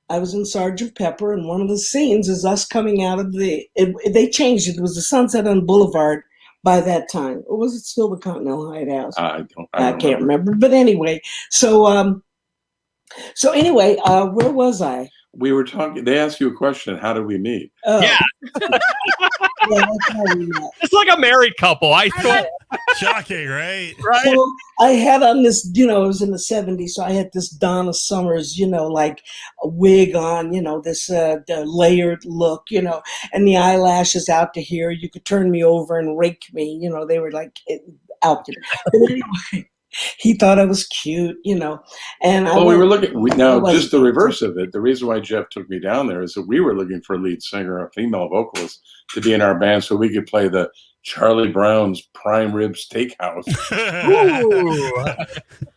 was in Sgt. Pepper, and one of the scenes is us coming out of they changed it. It was the Sunset on Boulevard by that time. Or was it still the Continental Hyatt House? I can't remember. But anyway, so anyway, where was I? We were talking. They asked you a question. How did we meet? Yeah. Yeah, that's how we met. It's like a married couple. I swear. Shocking, right? Right. So I had on this, it was in the 70s, so I had this Donna Summers, like a wig on, this the layered look, and the eyelashes out to here. You could turn me over and rake me, they were like out there. But anyway, he thought I was cute, and we were looking. Just the reverse of it. The reason why Jeff took me down there is that we were looking for a lead singer, a female vocalist, to be in our band, so we could play the Charlie Brown's Prime Rib Steakhouse.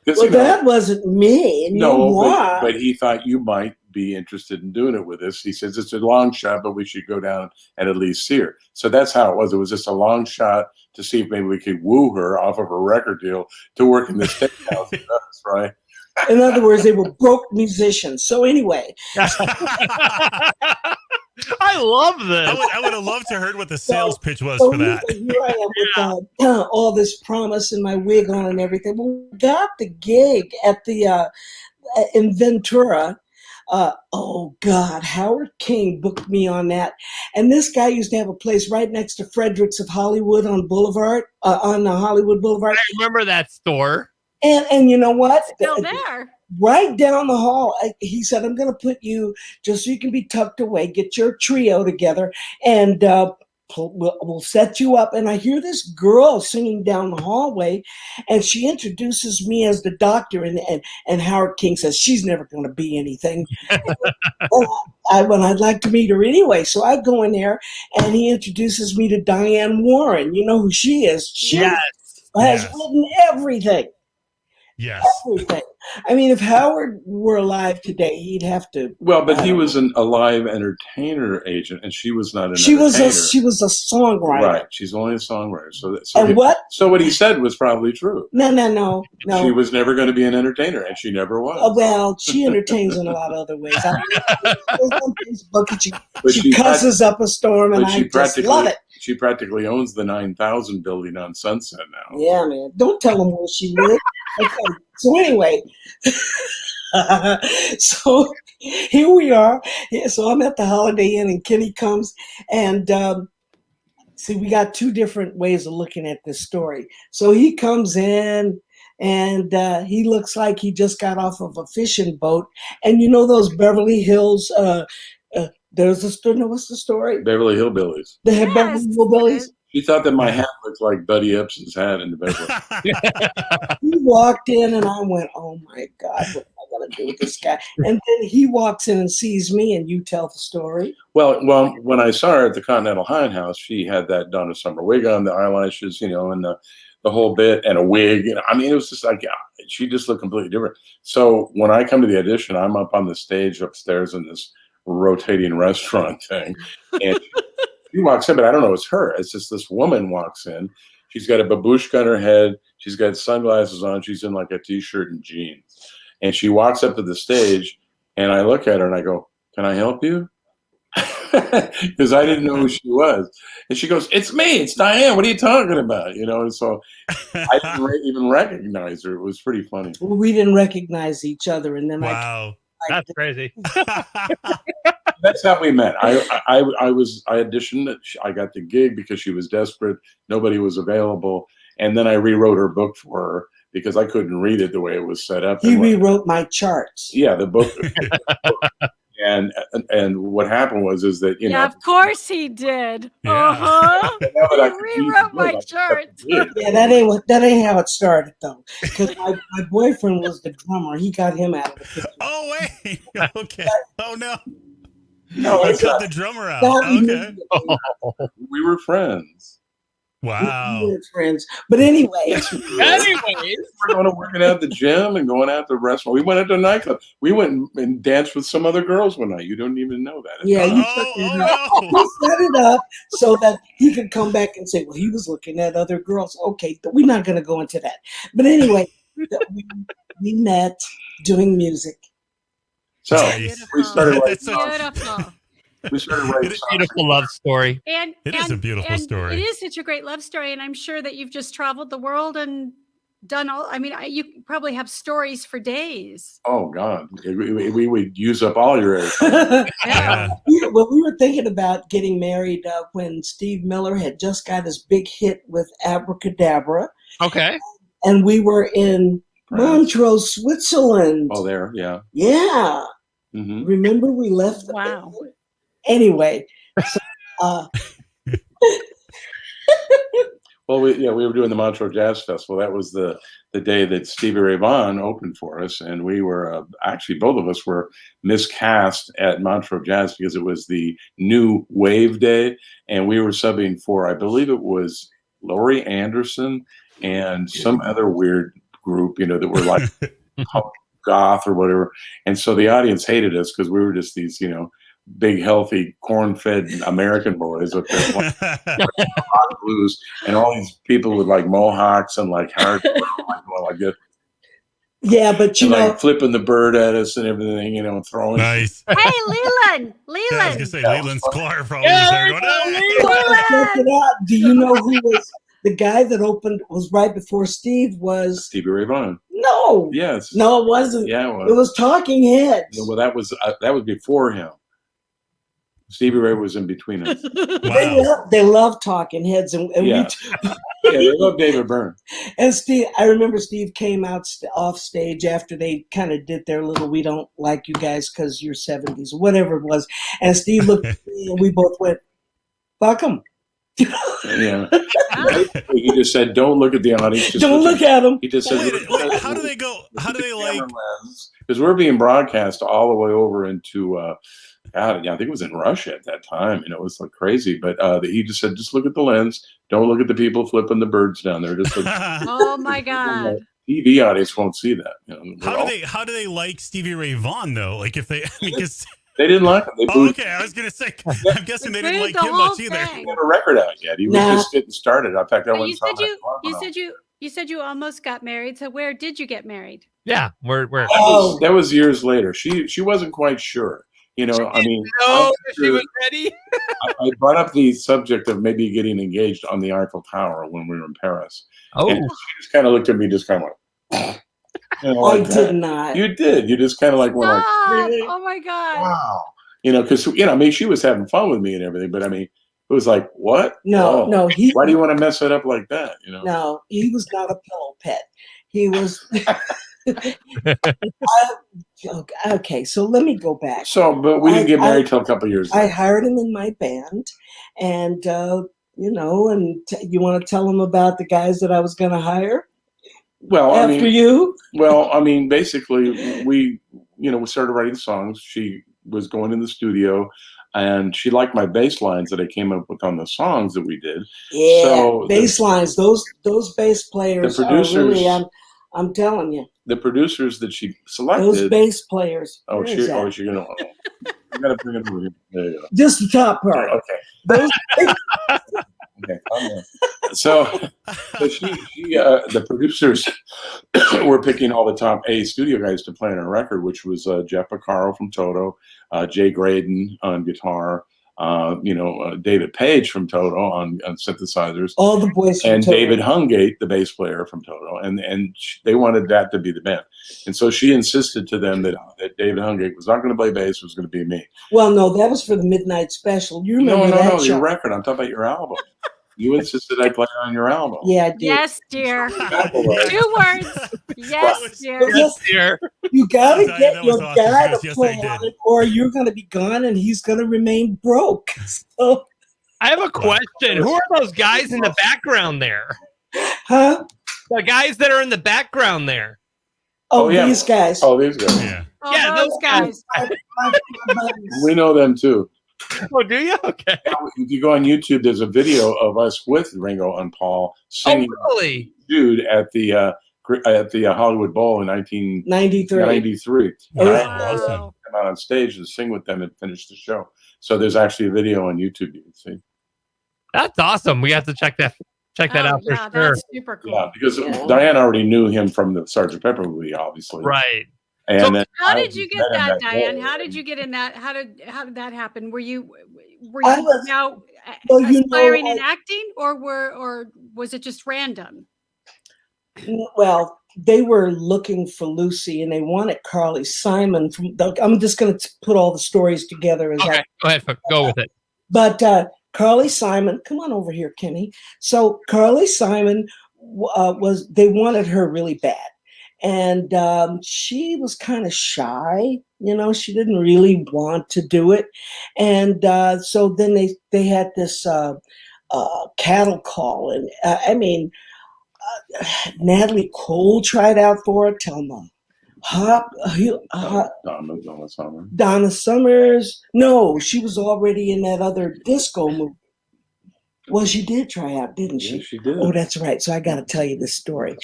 Well, that wasn't me. And but he thought you might be interested in doing it with us. He says it's a long shot, but we should go down and at least see her. So that's how it was. It was just a long shot to see if maybe we could woo her off of a record deal to work in the steakhouse with us, right? In other words, they were broke musicians. So anyway. I love this. I would have loved to heard what the sales pitch was for that. Here I am with all this promise and my wig on and everything. Well, we got the gig at the in Ventura. Oh God, Howard King booked me on that. And this guy used to have a place right next to Fredericks of Hollywood on Boulevard, on Hollywood Boulevard. I remember that store. And you know what? Still there. Right down the hall, he said, I'm going to put you just so you can be tucked away, get your trio together, and we'll set you up. And I hear this girl singing down the hallway, and she introduces me as the doctor, and Howard King says, she's never going to be anything. I'd like to meet her anyway. So I go in there, and he introduces me to Diane Warren. You know who she is. She has written everything. Yes. Everything. I mean, if Howard were alive today, he'd have to. Well, but he was a live entertainer agent, and she was not an She entertainer. was a songwriter. Right. She's only a songwriter. So what he said was probably true. No. She was never going to be an entertainer, and she never was. Well, she entertains in a lot of other ways. On Facebook, she cusses up a storm, and I just love it. She practically owns the 9,000 building on Sunset now. Yeah, man. Don't tell them where she lives. Okay. So anyway, so here we are. So I'm at the Holiday Inn, and Kenny comes, and see, we got two different ways of looking at this story. So he comes in, and he looks like he just got off of a fishing boat, and you know those Beverly Hills. There's a story. What's the story? Beverly Hillbillies. They have Beverly Hillbillies. She thought that my hat looked like Buddy Epson's hat in the Beverly. He walked in, and I went, "Oh my God, what am I going to do with this guy?" And then he walks in and sees me, and you tell the story. Well, when I saw her at the Continental Hine House, she had that Donna Summer wig on, the eyelashes, and the whole bit, and a wig. I mean, it was just like she just looked completely different. So when I come to the audition, I'm up on the stage upstairs in this rotating restaurant thing, and she walks in, but I don't know it's her. It's just this woman walks in. She's got a babushka on her head. She's got sunglasses on. She's in like a t-shirt and jeans, and she walks up to the stage, and I look at her and I go, "Can I help you?" Because I didn't know who she was, and she goes, "It's me. It's Diane. What are you talking about?" And so I didn't even recognize her. It was pretty funny. Well, we didn't recognize each other, and then wow. That's crazy. That's how we met. I auditioned. I got the gig because she was desperate. Nobody was available. And then I rewrote her book for her because I couldn't read it the way it was set up. He rewrote my charts. Yeah, the book. And what happened was that Yeah, of course he did. Yeah. He rewrote my charts. Yeah, that ain't how it started though. Because my boyfriend was the drummer. He got him out of the picture. Oh wait. Okay. Oh no. No, I cut the drummer out. Okay. We were friends. Wow. We were friends. But anyway. We're going to working out at the gym and going out to the restaurant. We went out to a nightclub. We went and danced with some other girls one night. You don't even know that. Yeah, you set it up so that he could come back and say, well, he was looking at other girls. Okay, we're not going to go into that. But anyway, we met doing music. So we started Beautiful. We started writing songs. Beautiful love story. And it is a beautiful story. It is such a great love story, and I'm sure that you've just traveled the world and done all. I mean, you probably have stories for days. Oh God, we would use up all your airtime. Yeah. Well, we were thinking about getting married when Steve Miller had just got his big hit with Abracadabra. Okay. And we were in Montreux, Switzerland. Oh, there, yeah. Yeah. Mm-hmm. Remember we left? Wow. Anyway. So, well, we were doing the Montreux Jazz Festival. That was the day that Stevie Ray Vaughan opened for us, and we were actually both of us were miscast at Montreux Jazz because it was the new wave day, and we were subbing for, I believe it was Laurie Anderson and some other weird group, that were like goth or whatever. And so the audience hated us because we were just these, big, healthy, corn-fed American boys up there playing rock blues, and all these people with like mohawks and like hair like this. Yeah, but like flipping the bird at us and everything, throwing. Nice. Hey, Leland. Yeah, I was gonna say Leland Sklar probably was there going, check it out. Do you know who was the guy that opened? Was right before Steve was Stevie Ray Vaughan. No. Yes. No, it wasn't. Yeah, it was. It was Talking Heads. Yeah, well, that was before him. Stevie Ray was in between us. Wow. They love Talking Heads, and yeah. They love David Byrne. And Steve, I remember Steve came out off stage after they kind of did their little "we don't like you guys because you're 70s" or whatever it was, and Steve looked at me, and we both went, "Fuck them." Yeah. He just said, "Don't look at the audience. Just don't look at them." He just said, wait, how do they go? How do they like? Because we're being broadcast all the way over into. God, I think it was in Russia at that time, it was like crazy. But he just said, just look at the lens. Don't look at the people flipping the birds down there. Just look. Oh my God! TV audience won't see that. You know, How do they like Stevie Ray Vaughan though? Like if they, I mean, because they didn't like him. They oh, booed okay, I was gonna say, I'm guessing they didn't Booed like the him much whole either. thing. He had a record out yet. He was just getting started. In fact, that But one you song. you said you almost got married. So where did you get married? Yeah, we're That was years later. She wasn't quite sure. You know, I mean, she was ready. I brought up the subject of maybe getting engaged on the Eiffel Tower when we were in Paris. Oh, and she just kind of looked at me, just kind of like, you know, like I did not. You did. You just kind of like went like, really? Oh my God. Wow. You know, because I mean, she was having fun with me and everything, but I mean, it was like, what? No, no. Why do you want to mess it up like that? You know? No, he was not a pillow pet. He was. Okay, so let me go back. So, but we didn't get married till a couple of years later. I hired him in my band, and you know, and you want to tell him about the guys that I was going to hire? Well, after you. Well, I mean, basically, we started writing songs. She was going in the studio, and she liked my bass lines that I came up with on the songs that we did. Yeah, so bass lines. Those bass players the producers, are really. I'm telling you. The producers that she selected. Those bass players. Oh, she gonna. You gotta bring it over here. There you go. Just the top part. Okay. Those. Okay, so the producers were picking all the top A studio guys to play on a record, which was Jeff Porcaro from Toto, Jay Graydon on guitar, David Page from Toto on synthesizers, all the boys from and Toto. David Hungate, the bass player from Toto, and they wanted that to be the band, and so she insisted to them that David Hungate was not going to play bass; it was going to be me. Well, no, that was for the Midnight Special. You remember that? No, show? your record. I'm talking about your album. You insisted I play on your album. Yeah, I did. Yes, dear. 2 words. Yes, dear. Yes, dear. You got to get your guy to play on it, or you're going to be gone and he's going to remain broke. So, I have a question. Who are those guys in the background there? Huh? The guys that are in the background there. Oh, yeah. These guys. Oh, these guys. Yeah. Yeah, those guys. We know them too. Oh, do you? Okay. If you go on YouTube, there's a video of us with Ringo and Paul singing "Dude" at the Hollywood Bowl in 1993. Oh, wow. Come out on stage and sing with them and finish the show. So there's actually a video on YouTube you can see. That's awesome. We have to check that out for sure. That's super cool. Yeah, because Diane already knew him from the Sgt. Pepper movie, obviously. Right. And so how did you get that, Diane? How did you get in that? How did that happen? Were you now aspiring in acting, or was it just random? Well, they were looking for Lucy, and they wanted Carly Simon. I'm just going to put all the stories together. Go ahead, go with it. But Carly Simon, come on over here, Kenny. So Carly Simon they wanted her really bad. And she was kind of shy, she didn't really want to do it. And so then they had this cattle call. And Natalie Cole tried out for it, Thelma Donna Summers. No, she was already in that other disco movie. Well, she did try out, didn't she? Yeah, she did. Oh, that's right. So I got to tell you this story.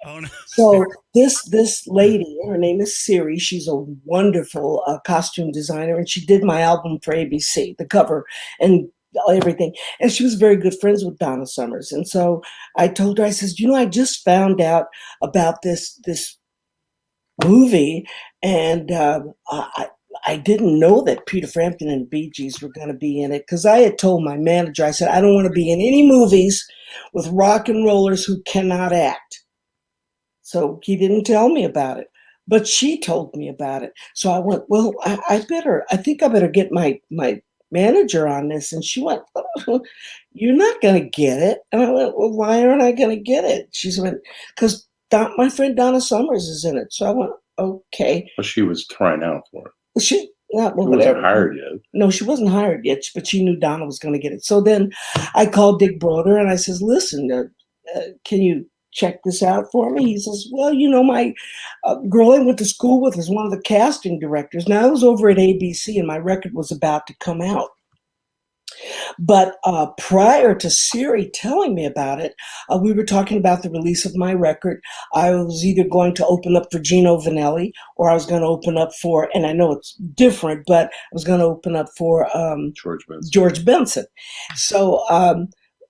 Oh, no. So this lady, her name is Siri. She's a wonderful costume designer, and she did my album for ABC, the cover and everything. And she was very good friends with Donna Summers. And so I told her, I says, I just found out about this movie, and I didn't know that Peter Frampton and the Bee Gees were going to be in it, because I had told my manager, I said, I don't want to be in any movies with rock and rollers who cannot act. So he didn't tell me about it, but she told me about it. So I went, well, I think I better get my manager on this. And she went, oh, you're not going to get it. And I went, well, why aren't I going to get it? She went, because my friend Donna Summers is in it. So I went, okay. But she was trying out for it. She wasn't hired yet. No, she wasn't hired yet, but she knew Donna was going to get it. So then I called Dick Broder and I says, listen, can you check this out for me? He says, well, my girl I went to school with is one of the casting directors. Now, I was over at ABC and my record was about to come out. But prior to Siri telling me about it, we were talking about the release of my record. I was either going to open up for Gino Vanelli, or I was going to open up for, and I know it's different, but I was going to open up for George Benson. So,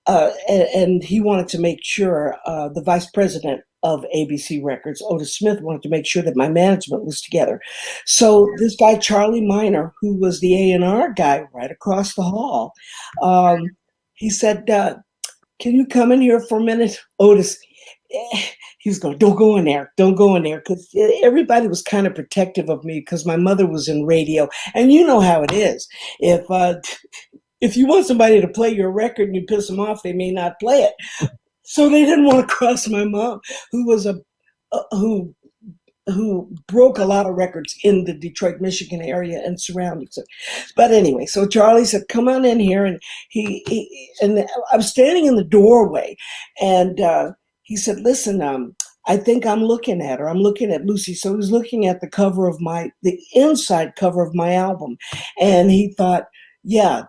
and he wanted to make sure, the vice president of ABC Records, Otis Smith, wanted to make sure that my management was together. So this guy, Charlie Miner, who was the A&R guy right across the hall, he said, can you come in here for a minute? Otis, he was going, don't go in there, because everybody was kind of protective of me because my mother was in radio. And you know how it is. If you want somebody to play your record and you piss them off, they may not play it. So they didn't want to cross my mom, who was who broke a lot of records in the Detroit, Michigan area and surroundings. But anyway, so Charlie said, "Come on in here," and and I'm standing in the doorway, and he said, "Listen, I think I'm looking at her. I'm looking at Lucy." So he was looking at the inside cover of my album, and he thought, "Yeah,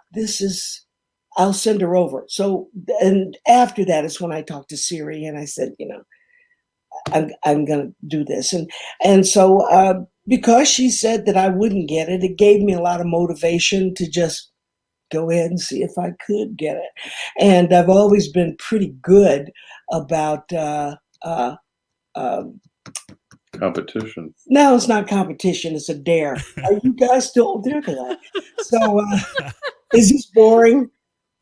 I'll send her over." So, and after that is when I talked to Siri and I said, I'm going to do this. And so, because she said that I wouldn't get it, it gave me a lot of motivation to just go ahead and see if I could get it. And I've always been pretty good about, competition. No, it's not competition. It's a dare. Are you guys still there to that? So, is this boring?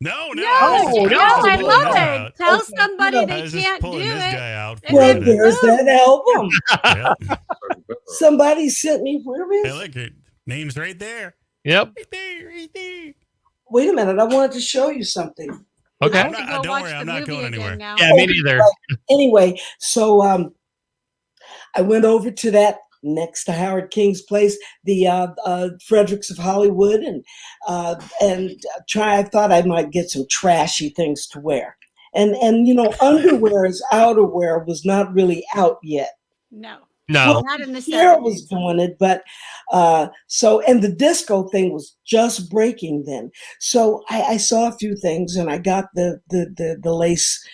No, I love it. Tell somebody they can't do it. Well, there's that album. Somebody sent me, where is it? Hey, look, your name's right there. Yep. Right there. Wait a minute. I wanted to show you something. Okay. Don't worry, I'm not going anywhere. Yeah, me neither. Anyway, so I went over to that next to Howard King's place, the Fredericks of Hollywood, and I thought I might get some trashy things to wear. And underwear as outerwear was not really out yet. No. Well, not in the Sarah 70s. was doing it, but and the disco thing was just breaking then. So I saw a few things, and I got the lace,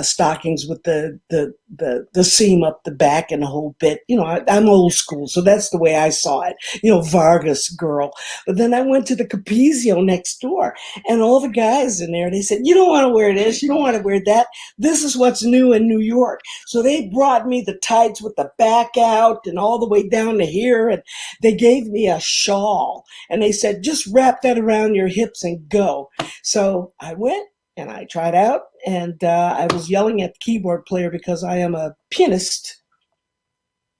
stockings with the seam up the back and the whole bit. I'm old school, so that's the way I saw it. Vargas girl. But then I went to the Capizio next door, and all the guys in there, they said, "You don't want to wear this. You don't want to wear that. This is what's new in New York." So they brought me the tights with the back out and all the way down to here, and they gave me a shawl, and they said, "Just wrap that around your hips and go." So I went. And I tried out, and I was yelling at the keyboard player because I am a pianist.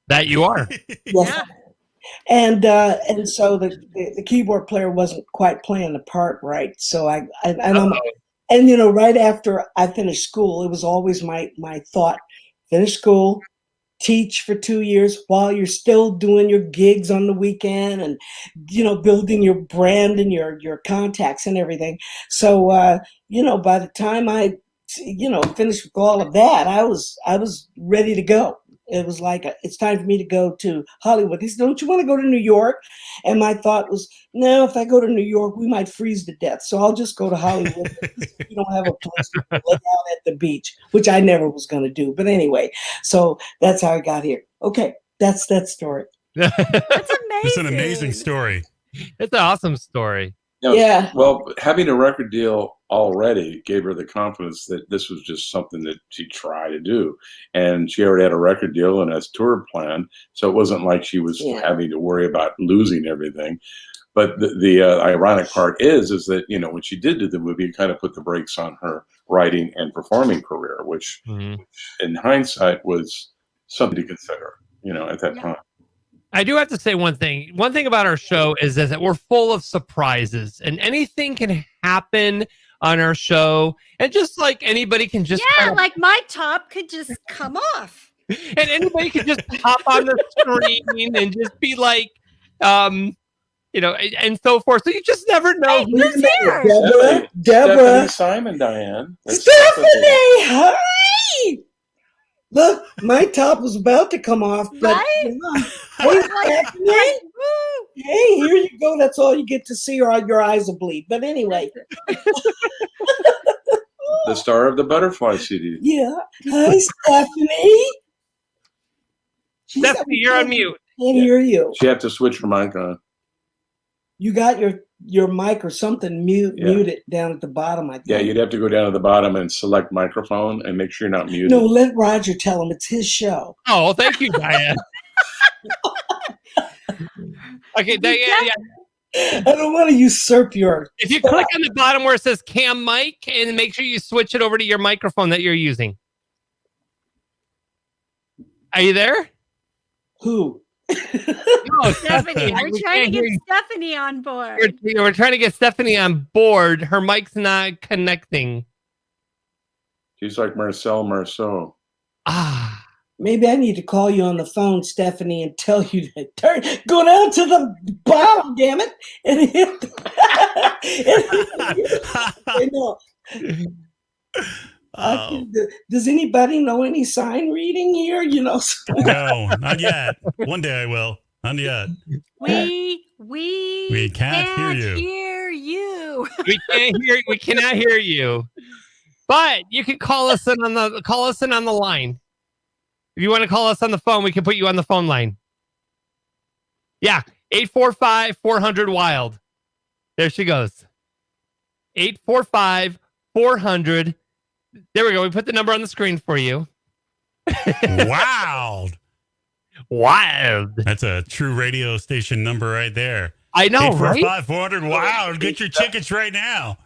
That you are. Yes. And so the keyboard player wasn't quite playing the part right. So right after I finished school, it was always my thought: finish school, teach for 2 years while you're still doing your gigs on the weekend and building your brand and your contacts and everything. So by the time I finished with all of that, I was ready to go. It was like, it's time for me to go to Hollywood. He said, "Don't you want to go to New York?" And my thought was, no, if I go to New York, we might freeze to death. So I'll just go to Hollywood. We don't have a place to lay out at the beach, which I never was going to do. But anyway, so that's how I got here. Okay, that's that story. That's amazing. It's an amazing story. It's an awesome story. Yeah. Well, having a record deal already gave her the confidence that this was just something that she tried to do. And she already had a record deal and a tour plan. So it wasn't like she was having to worry about losing everything. But the ironic part is that, when she did do the movie, it kind of put the brakes on her writing and performing career, which in hindsight was something to consider, at that time. I do have to say one thing. One thing about our show is that we're full of surprises, and anything can happen on our show. And just like anybody can just like my top could just come off, and anybody can just hop on the screen and just be like, and so forth. So you just never know. Who's here? Deborah, Simon, Diane, Stephanie, hi. Look, my top was about to come off, but right? Hey, here you go. That's all you get to see, or your eyes will bleed. But anyway. The star of the Butterfly CD. Yeah. Hi, Stephanie. Stephanie, you're on mute. Can't hear you. She had to switch her mic on. You got your mic or something muted down at the bottom, I think. Yeah, you'd have to go down to the bottom and select microphone and make sure you're not muted. No, let Roger tell him it's his show. Oh, thank you, Diane. Okay, Diane. I don't want to usurp your. If you click on the bottom where it says cam mic, and make sure you switch it over to your microphone that you're using. Are you there? Who? No, Stephanie. We're trying to get Stephanie on board. We're trying to get Stephanie on board. Her mic's not connecting. She's like Marcel Marceau. Ah. Maybe I need to call you on the phone, Stephanie, and tell you to go down to the bottom, damn it, and hit. Does anybody know any sign reading here? You know, no, not yet. One day I will. Not yet. We can't hear you. We cannot hear you. But you can call us in on the line. If you want to call us on the phone, we can put you on the phone line. Yeah, 845-400-WILD. There she goes. 845-400. There we go. We put the number on the screen for you. Wild. That's a true radio station number right there. I know, 845-400-WILD. Get your tickets right now.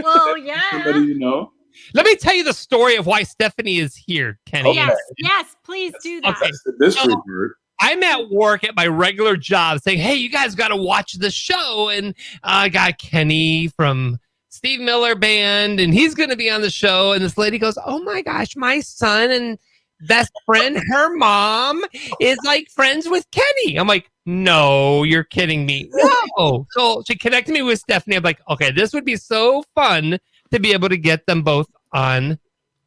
Well, yeah. Somebody you know? Let me tell you the story of why Stephanie is here, Kenny. Okay. Yes, please do that. Okay. This report. I'm at work at my regular job saying, hey, you guys got to watch the show. And I got Kenny from Steve Miller Band, and he's going to be on the show. And this lady goes, oh, my gosh, my son and best friend, her mom, is like friends with Kenny. I'm like, no, you're kidding me. No. So she connected me with Stephanie. I'm like, okay, this would be so fun to be able to get them both on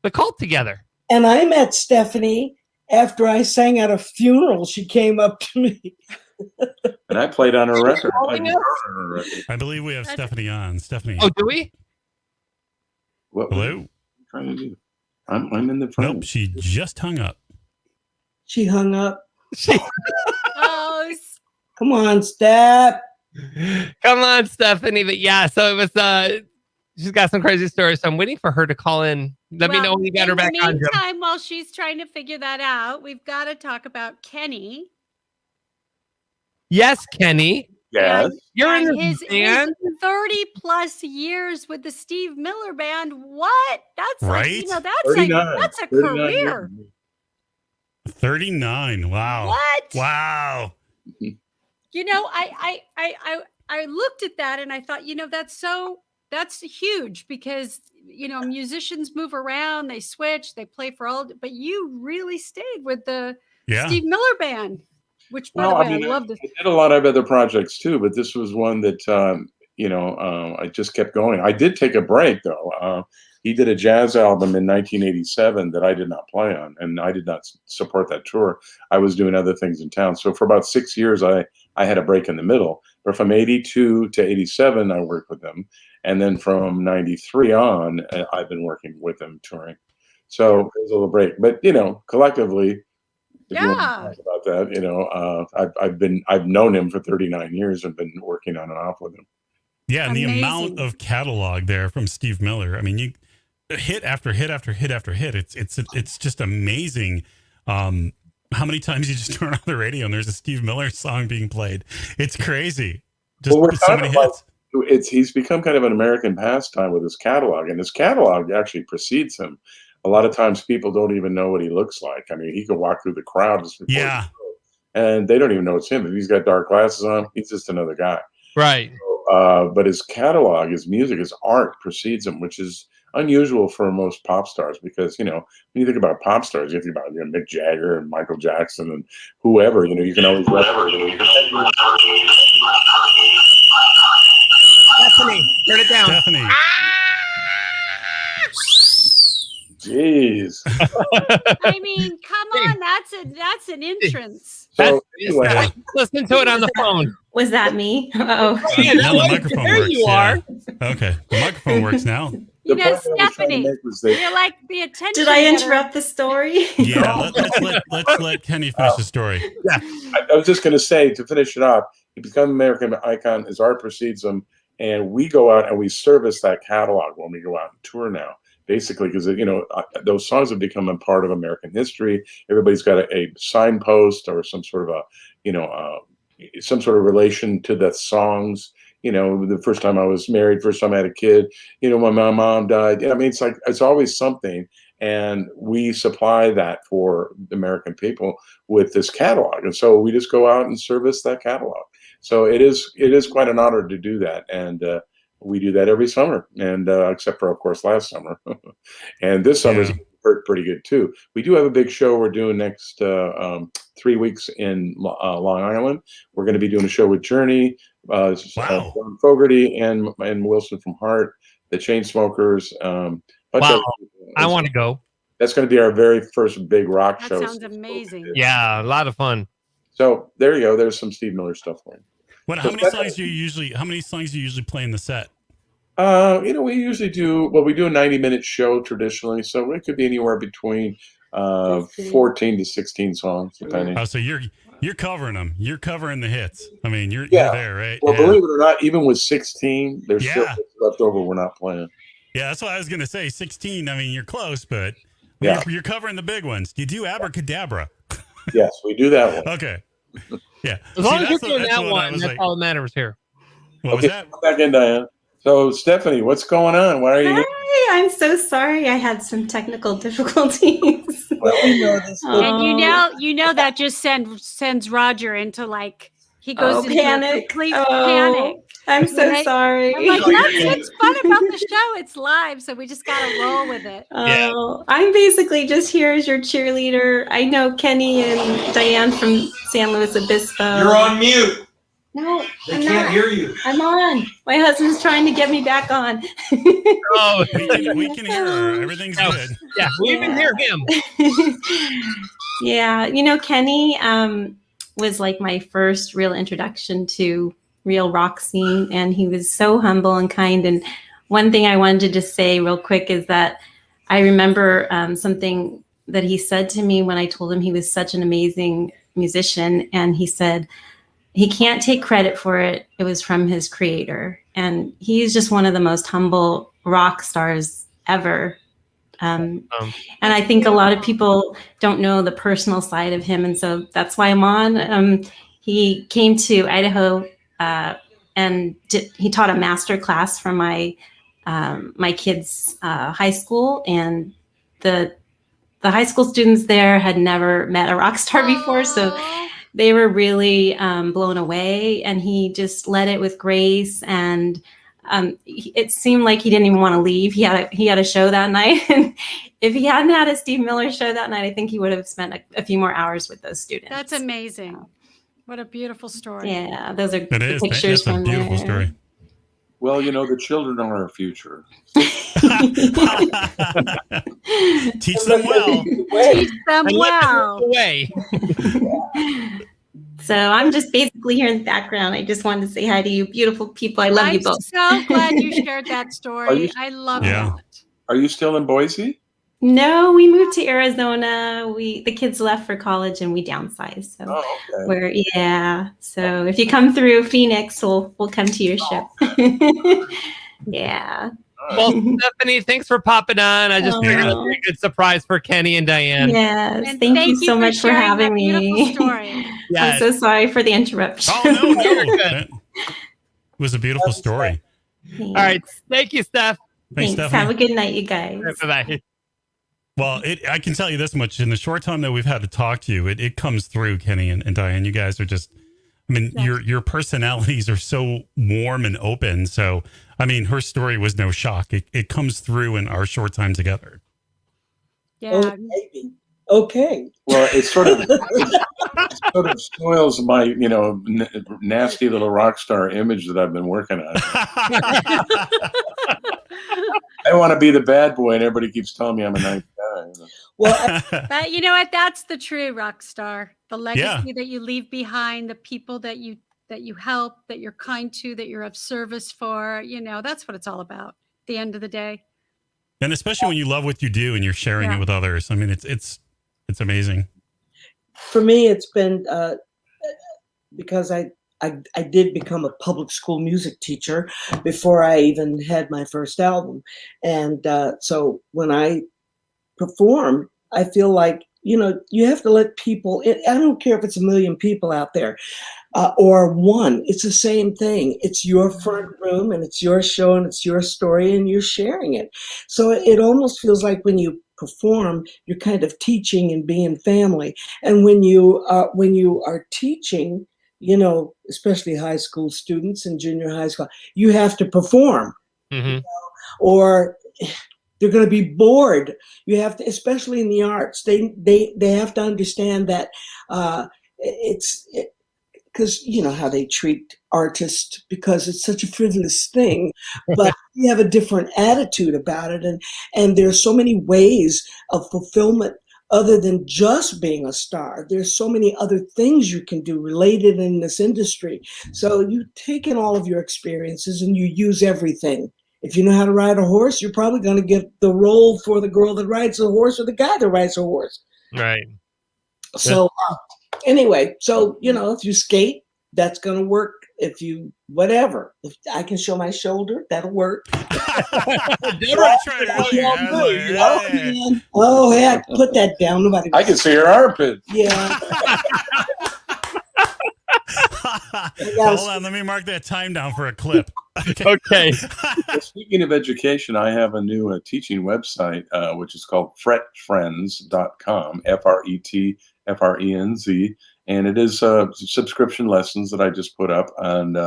the call together. And I met Stephanie after I sang at a funeral. She came up to me. And I played on her record. I believe we have Stephanie on. Stephanie. Oh, do we? Hello? I'm in the phone. Nope, she just hung up. She hung up. Oh, come on, Steph. Come on, Stephanie. But yeah, so it was she's got some crazy stories. So I'm waiting for her to call in. Let me know when you got her back on. In the meantime, while she's trying to figure that out, we've got to talk about Kenny. Yes, Kenny. Yes. You're in his band? 30 plus years with the Steve Miller Band. What? That's right? Like, that's a career. 39. Wow. What? Wow. You know, I looked at that and I thought, you know, that's huge because, you know, musicians move around, they switch, they play for all, but you really stayed with the Steve Miller Band, which by the way, I love this. I did a lot of other projects too, but this was one that, I just kept going. I did take a break though. He did a jazz album in 1987 that I did not play on, and I did not support that tour. I was doing other things in town. So for about 6 years, I had a break in the middle. But from 82 to 87, I worked with him. And then from 93 on, I've been working with him touring. So it was a little break. But, you know, collectively, if you want to talk about that, you know, I've known him for 39 years and been working on and off with him. Yeah, and the amount of catalog there from Steve Miller. I mean, you hit after hit after hit after hit. It's just amazing how many times you just turn on the radio and there's a Steve Miller song being played. It's crazy. Just we're so many hits. He's become kind of an American pastime with his catalog, and his catalog actually precedes him. A lot of times people don't even know what he looks like. I mean, he can walk through the crowd just before and they don't even know it's him. If he's got dark glasses on, he's just another guy. Right. So, but his catalog, his music, his art precedes him, which is unusual for most pop stars because, you know, when you think about pop stars, you think about, you know, Mick Jagger and Michael Jackson and whoever, you know, you can always Stephanie, turn it down. Stephanie. Jeez. I mean, come on, that's an entrance. So anyway, Listen to it on the phone. Was that me? Oh, Yeah, now the works. microphone There works. you yeah. are. Okay, the microphone works now. You know, point I was trying to Stephanie, make was that- you're like the attention. did I getter. interrupt the story? Yeah, let's let Kenny finish the story. Yeah. I was just going to say, to finish it off, he become an American icon as art precedes him, and we go out and we service that catalog when we go out and tour now. Basically, because those songs have become a part of American history. Everybody's got a signpost or some sort of some sort of relation to the songs. The first time I was married, first time I had a kid, when my mom died. I mean, it's always something. And we supply that for the American people with this catalog. And so we just go out and service that catalog. So it is quite an honor to do that. And we do that every summer, and except for, of course, last summer. And this summer's pretty good, too. We do have a big show we're doing next 3 weeks in Long Island. We're going to be doing a show with Journey, John Fogerty, and Wilson from Heart, the Chainsmokers. Wow. I want to go. That's going to be our very first big rock show. That sounds amazing. Yeah, a lot of fun. So there you go. There's some Steve Miller stuff for you. How many songs do you usually play in the set? We usually do, we do a 90-minute show traditionally, so it could be anywhere between 14 to 16 songs, depending. Oh, so you're covering them. You're covering the hits. I mean, you're there, right? Well, believe it or not, even with 16, there's still hits left over we're not playing. Yeah, that's what I was going to say. 16, I mean, you're close, but you're covering the big ones. Do you do Abracadabra? Yes, we do that one. Okay. Yeah. As long as you're doing that one, that's all that matters here. What was that? Come back in, Diane. So, Stephanie, what's going on? Why are you? Hi, I'm so sorry. I had some technical difficulties. Well, we know this. And you know that just sends Roger into he goes into panic. complete panic. I'm so Right? sorry. I'm like, that's what's fun about the show. It's live, so we just gotta roll with it. Oh, I'm basically just here as your cheerleader. I know Kenny and Diane from San Luis Obispo. You're on mute. No, They can't hear you. I'm on. My husband's trying to get me back on. Oh, we can hear her. Everything's good. Yeah, we even hear him. Yeah, Kenny was like my first real introduction to real rock scene, and he was so humble and kind. And one thing I wanted to just say real quick is that I remember something that he said to me when I told him he was such an amazing musician, and he said he can't take credit for it. It was from his creator. And he's just one of the most humble rock stars ever. And I think a lot of people don't know the personal side of him. And so that's why I'm on. He came to Idaho and he taught a master class for my kids' high school. And the high school students there had never met a rock star before. So they were really blown away, and he just led it with grace. And it seemed like he didn't even want to leave. He had a show that night, and if he hadn't had a Steve Miller show that night, I think he would have spent a few more hours with those students. That's amazing. What a beautiful story. Yeah, those are It is. pictures That's a from beautiful there. story. Well, the children are our future. Teach them well. Teach them well. Away. So I'm just basically here in the background. I just wanted to say hi to you, beautiful people. I love you both. I'm so glad you shared that Are story. you- I love Yeah. it. Are you still in Boise? No, we moved to Arizona. The kids left for college and we downsized. So So if you come through Phoenix, we'll come to your ship. Yeah. Well, Stephanie, thanks for popping on. I just figured it'd be a good surprise for Kenny and Diane. Yes. And Thank you so much for sharing having that me. beautiful story. I'm so sorry for the interruption. Oh, no. It was a beautiful story. All right. Thank you, Steph. Thanks, Thanks. Stephanie. Have a good night, you guys. Bye-bye. Well, I can tell you this much. In the short time that we've had to talk to you, it comes through, Kenny and Diane. You guys are just, I mean, your personalities are so warm and open. So, I mean, her story was no shock. It comes through in our short time together. Yeah. Okay. Well, it sort of spoils my, nasty little rock star image that I've been working on. I want to be the bad boy, and everybody keeps telling me I'm a nice guy. Well, But you know what? That's the true rock star. The legacy that you leave behind, the people that you help, that you're kind to, that you're of service for. You know, that's what it's all about. At the end of the day. And especially when you love what you do and you're sharing it with others. I mean, it's amazing. For me, it's been because I did become a public school music teacher before I even had my first album. And so when I perform, I feel like, you know, you have to let people, I don't care if it's 1 million people out there or one, it's the same thing. It's your front room and it's your show and it's your story and you're sharing it. So it almost feels like when you perform, you're kind of teaching and being family. And when you are teaching, you know, especially high school students and junior high school, you have to perform, you know, or they're going to be bored. You have to, especially in the arts, they have to understand that because you know how they treat artists because it's such a frivolous thing, but you have a different attitude about it, and there's so many ways of fulfillment other than just being a star. There's so many other things you can do related in this industry. So you take in all of your experiences and you use everything. If you know how to ride a horse, you're probably going to get the role for the girl that rides a horse or the guy that rides a horse. Right. So anyway, so, you know, if you skate, that's going to work. If you, whatever, if I can show my shoulder, that'll work. Oh, yeah, put that down. Nobody. I can see your armpit. Yeah. Hold on, let me mark that time down for a clip. Okay. Speaking of education, I have a new teaching website, which is called fretfriends.com, FRETFRENZ. And it is subscription lessons that I just put up. And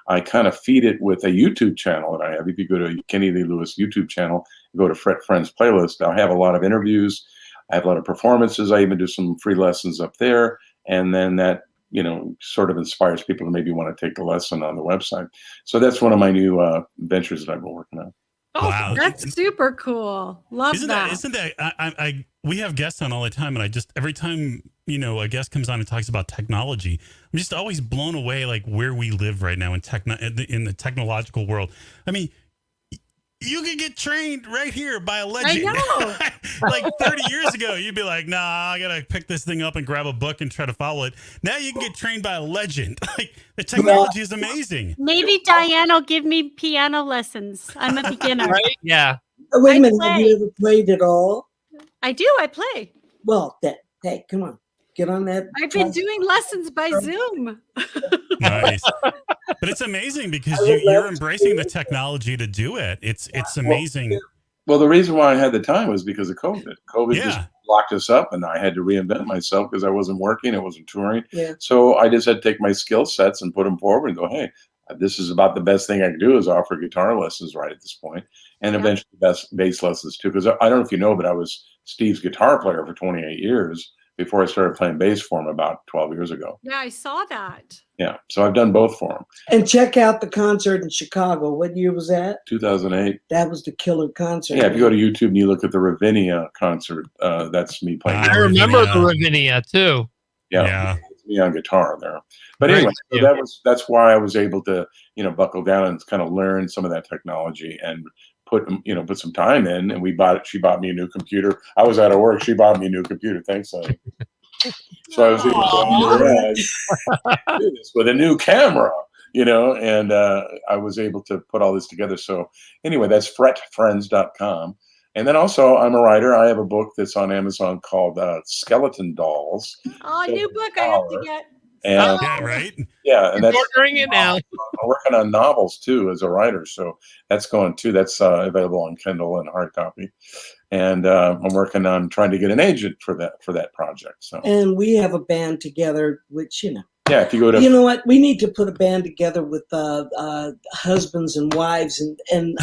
I kind of feed it with a YouTube channel that I have. If you go to Kenny Lee Lewis YouTube channel, go to Fret Friends playlist, I have a lot of interviews. I have a lot of performances. I even do some free lessons up there. And then that, you know, sort of inspires people to maybe want to take the lesson on the website. So that's one of my new ventures that I've been working on. Oh, wow. That's super cool. Love that. Isn't that we have guests on all the time, and I just, every time, you know, a guest comes on and talks about technology, I'm just always blown away, like where we live right now in the technological world. I mean, you could get trained right here by a legend. I know. Like 30 years ago, you'd be like, nah, I got to pick this thing up and grab a book and try to follow it. Now you can get trained by a legend. Like the technology is amazing. Maybe Diane will give me piano lessons. I'm a beginner. Right? Yeah. Wait a minute. Have you ever played at all? I do. I play. Well, hey, come on. Get on that. I've been doing lessons by Zoom. Nice. But it's amazing because you're embracing the technology to do it. It's amazing. Well, the reason why I had the time was because of COVID. COVID Yeah. just locked us up, and I had to reinvent myself because I wasn't working, I wasn't touring. Yeah. So I just had to take my skill sets and put them forward and go, hey, this is about the best thing I can do is offer guitar lessons right at this point, and eventually bass lessons too. Because I don't know if you know, but I was Steve's guitar player for 28 years before I started playing bass for him about 12 years ago. Yeah, I saw that. Yeah, so I've done both for him. And check out the concert in Chicago. What year was that? 2008. That was the killer concert. Yeah, if you go to YouTube and you look at the Ravinia concert, that's me playing. I remember the Ravinia too. Yeah. It's me on guitar there. But Right. anyway, so that's why I was able to, you know, buckle down and kind of learn some of that technology and put some time in. And she bought me a new computer. I was out of work. She bought me a new computer. Thanks, honey. So I was able to do this with a new camera, you know, and I was able to put all this together. So anyway, that's fretfriends.com. And then also I'm a writer. I have a book that's on Amazon called Skeleton Dolls. Oh, new book I have to get. And, yeah, right? Yeah, and that's ordering it now. I'm working on novels too as a writer, so that's going too. That's available on Kindle and hard copy, and I'm working on trying to get an agent for that project. So, and we have a band together, which yeah, if you go to, you know what, we need to put a band together with husbands and wives and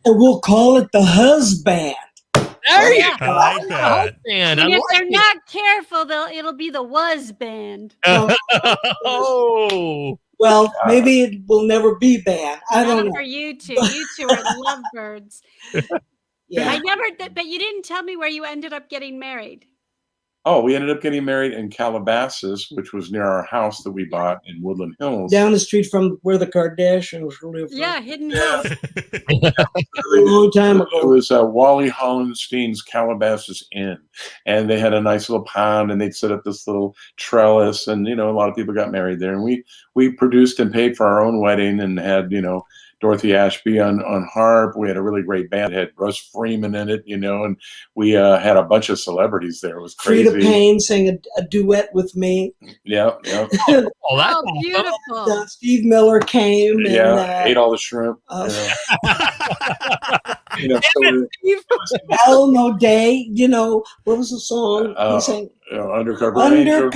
we'll call it the Husband. There you go. I like that. And if they're not careful, it'll be the Was Band. Oh. Well, maybe it will never be banned. I don't know. For you two. You two are lovebirds. Yeah. I never, but you didn't tell me where you ended up getting married. Oh, we ended up getting married in Calabasas, which was near our house that we bought in Woodland Hills. Down the street from where the Kardashians live. Yeah, Hidden Hills. A long time ago. It was Wally Hollenstein's Calabasas Inn, and they had a nice little pond, and they'd set up this little trellis, and a lot of people got married there, and we produced and paid for our own wedding, and had Dorothy Ashby on harp. We had a really great band. It had Russ Freeman in it, and we had a bunch of celebrities there. It was crazy. Frida Payne sang a duet with me. Yeah. Oh, that's Oh, beautiful. Steve Miller came. Yeah, ate all the shrimp. Alan O'Day, what was the song? He sang Undercover Lover,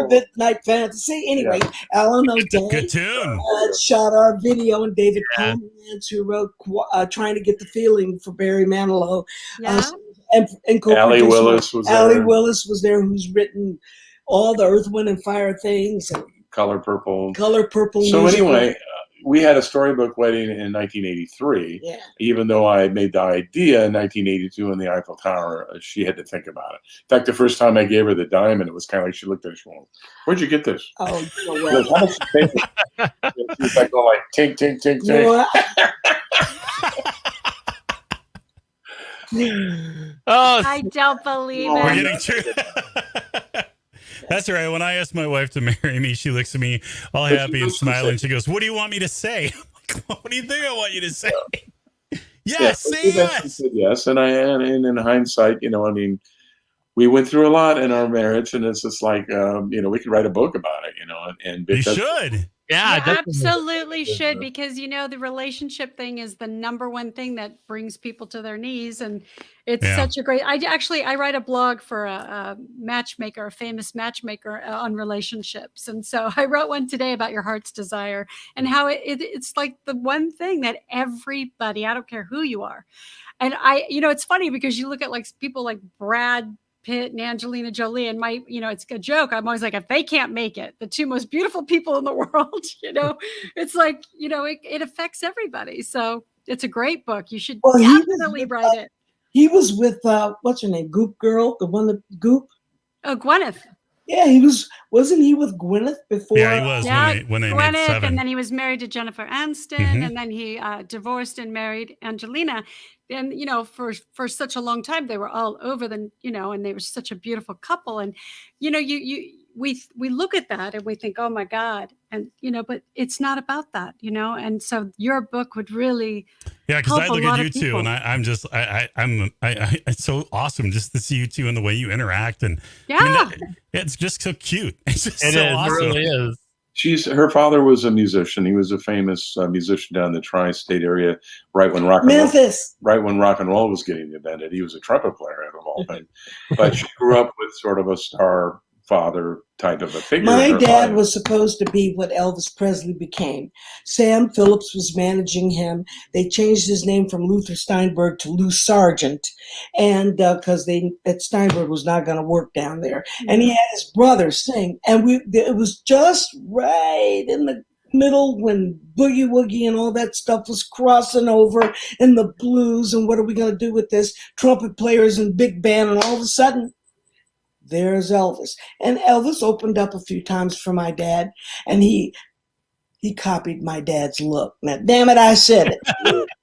Midnight Fantasy. Anyway, Alan O'Day. Good tune. Shot our video, and David Coleman, who wrote Trying to Get the Feeling for Barry Manilow. Yeah. And Allie Willis was there. Allie Willis was there, who's written all the Earth, Wind, and Fire things. And Color Purple. So musical. Anyway, we had a storybook wedding in 1983. Yeah. Even though I made the idea in 1982 in the Eiffel Tower, she had to think about it. In fact, the first time I gave her the diamond, it was kind of like she looked at it. She went, "Where'd you get this?" Oh, Goes, "How much you pay for it?" She was like, going like tink, tink, tink, tink. Oh, I don't believe We're it. getting true. That's right. When I asked my wife to marry me, she looks at me all happy and smiling. She goes, "What do you want me to say?" I'm like, "What do you think I want you to say?" Yes, say yes. Yes, and in hindsight, we went through a lot in our marriage, and it's just like, we could write a book about it, and you should. Yeah, You absolutely should, because the relationship thing is the number one thing that brings people to their knees, and it's such a great. I write a blog for a matchmaker, a famous matchmaker on relationships, and so I wrote one today about your heart's desire and how it's like the one thing that everybody, I don't care who you are, and it's funny because you look at like people like Brad Pitt and Angelina Jolie, and it's a joke. I'm always like, if they can't make it, the two most beautiful people in the world, it's like, it affects everybody. So it's a great book. You should definitely write it. He was with, what's her name? Goop Girl, the one that Goop. Oh, Gwyneth. Yeah, wasn't he with Gwyneth before? Yeah, he was when they made Gwyneth, Seven. and then he was married to Jennifer Aniston, and then he divorced and married Angelina. And for such a long time, they were all over and they were such a beautiful couple. And we look at that and we think, oh my God, and but it's not about that, And so your book would really because I look at you two, and I'm just it's so awesome just to see you two and the way you interact, and it's just so cute. It's just so awesome. It really is. Her father was a musician. He was a famous musician down in the tri-state area right when rock and roll was getting invented. He was a trumpet player of all things. But she grew up with sort of a star father type of a figure. My dad was supposed to be what Elvis Presley became. Sam Phillips was managing him. They changed his name from Luther Steinberg to Lou Sargent, and because that Steinberg was not going to work down there. And he had his brother sing, and it was just right in the middle when Boogie Woogie and all that stuff was crossing over in the blues, and what are we going to do with this? Trumpet players and big band, and all of a sudden, there's Elvis. And Elvis opened up a few times for my dad, and he copied my dad's look. Now, damn it, I said it.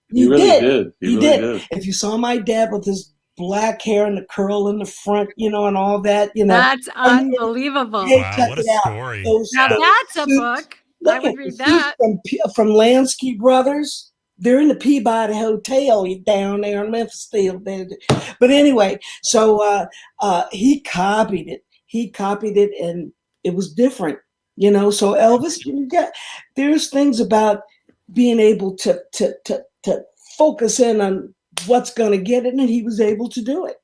He really did. He really did. If you saw my dad with his black hair and the curl in the front, and all that, That's unbelievable. Wow, what a story. Now that's a book. I would read that. From Lansky Brothers. They're in the Peabody Hotel down there in Memphis. But anyway, so he copied it. And it was different, So Elvis, there's things about being able to focus in on what's going to get it, and he was able to do it.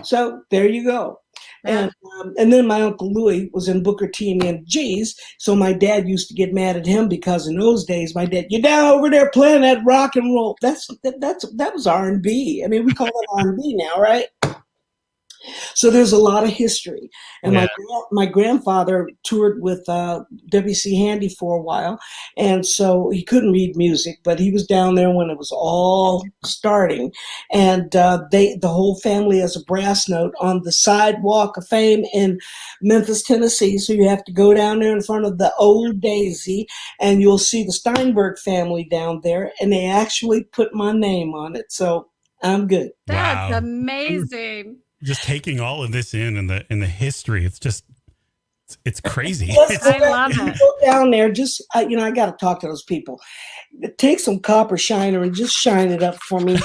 So there you go. And then my Uncle Louis was in Booker T and M&G's, so my dad used to get mad at him because in those days, my dad, you're down over there playing that rock and roll. That was R&B. I mean, we call it R&B now, right? So there's a lot of history. And my grandfather toured with W.C. Handy for a while, and so he couldn't read music, but he was down there when it was all starting. And the whole family has a brass note on the Sidewalk of Fame in Memphis, Tennessee. So you have to go down there in front of the old Daisy, and you'll see the Steinberg family down there, and they actually put my name on it. So I'm good. That's Wow. amazing. Just taking all of this in the history, it's crazy. I love it. Go down there, just I got to talk to those people. Take some copper shiner and just shine it up for me.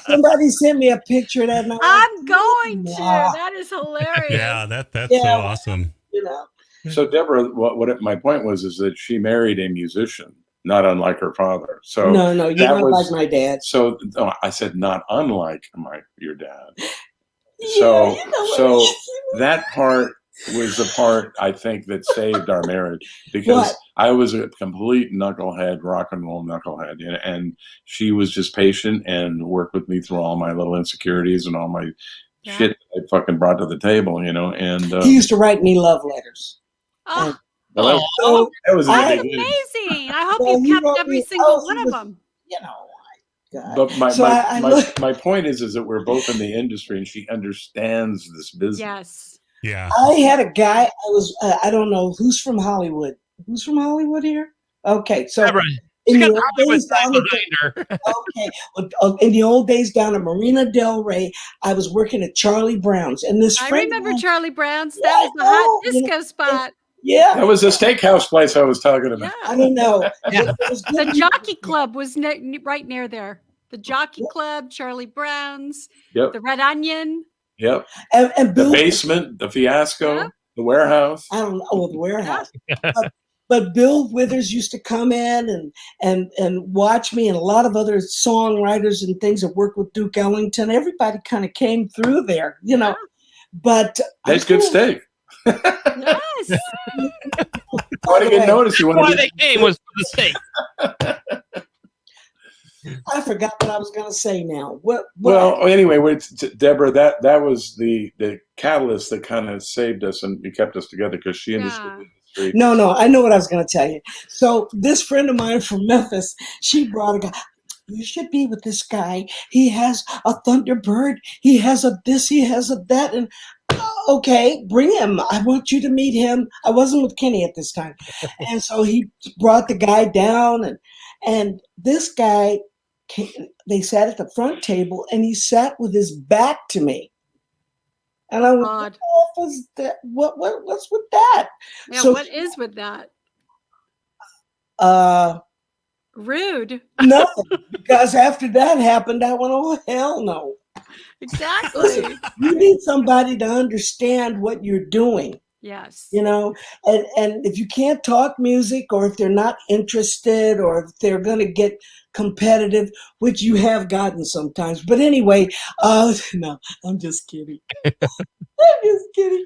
Somebody sent me a picture of that. And I'm going to. That is hilarious. Yeah, that's so awesome. So Deborah, what my point was is that she married a musician, not unlike her father. So no, you're not like my dad. So no, I said not unlike your dad. So that part was the part I think that saved our marriage, because I was a complete knucklehead, rock and roll knucklehead, and she was just patient and worked with me through all my little insecurities and all my shit I fucking brought to the table, And he used to write me love letters. Oh, that was that's amazing. I hope you kept every single one of them. God. But So my point is that we're both in the industry, and she understands this business. Yes. Yeah. I had a guy. I don't know who's from Hollywood. Who's from Hollywood here? Okay, so in the old days down in the old days down at Marina Del Rey, I was working at Charlie Brown's, and this I friend remember Charlie Brown's. That was the hot disco spot. Yeah, that was the steakhouse place I was talking about. I don't know. The Jockey Club was right near there. The Jockey Club, Charlie Brown's, the Red Onion. Yep. And the basement, the Fiasco, the Warehouse. I don't know. Oh, the Warehouse. But Bill Withers used to come in and watch me, and a lot of other songwriters and things that worked with Duke Ellington. Everybody kind of came through there, But that's good steak. Yes. Why didn't you notice? Why they came was for the steak. I forgot what I was going to say now. Well, anyway, Deborah, that was the catalyst that kind of saved us and kept us together, because she understood the industry. No, I know what I was going to tell you. So this friend of mine from Memphis, she brought a guy. You should be with this guy. He has a Thunderbird. He has a this. He has a that. And okay, bring him. I want you to meet him. I wasn't with Kenny at this time, and so he brought the guy down, and this guy. They sat at the front table, and he sat with his back to me. And I went, what was that? What's with that? Yeah, so, what is with that? Rude. Nothing. Because after that happened, I went, oh, hell no. Exactly. Listen, you need somebody to understand what you're doing. Yes. And if you can't talk music, or if they're not interested, or if they're going to get competitive, which you have gotten sometimes. But anyway, no, I'm just kidding. I'm just kidding.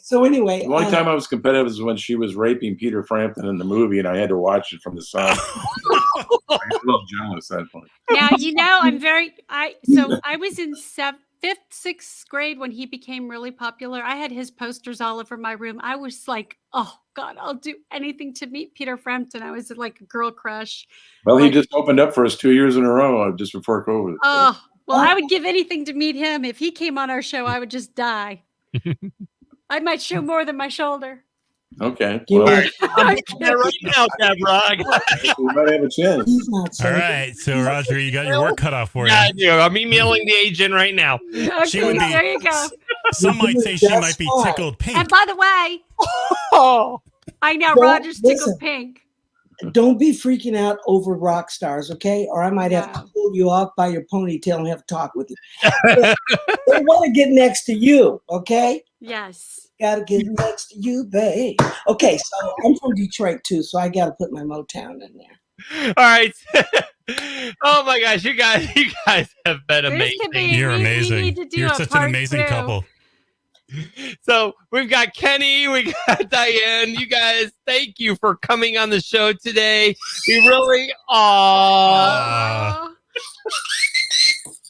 So anyway. The only time I was competitive was when she was raping Peter Frampton in the movie, and I had to watch it from the side. I was a little jealous at that point. Now, I was in 5th, 6th grade when he became really popular. I had his posters all over my room. I was like, oh God, I'll do anything to meet Peter Frampton. I was like a girl crush. Well, he just opened up for us 2 years in a row just before COVID. Oh, well, I would give anything to meet him. If he came on our show, I would just die. I might show more than my shoulder. Okay. Well, right now, Deborah. We might have a chance. All right. So, Roger, you got your work cut off for you. I do. I'm emailing the agent right now. Okay, She would be, there you go. Some might say she might be tickled pink. And by the way, I know Roger's tickled pink. Don't be freaking out over rock stars, okay? Or I might have to pull you off by your ponytail and have a talk with you. They want to get next to you, okay? Yes. Gotta get next to you, babe. Okay, so I'm from Detroit too, so I gotta put my Motown in there. All right. Oh my gosh, you guys have been amazing. You're amazing. You're such an amazing couple. So we've got Kenny, we got Diane. You guys, thank you for coming on the show today. We really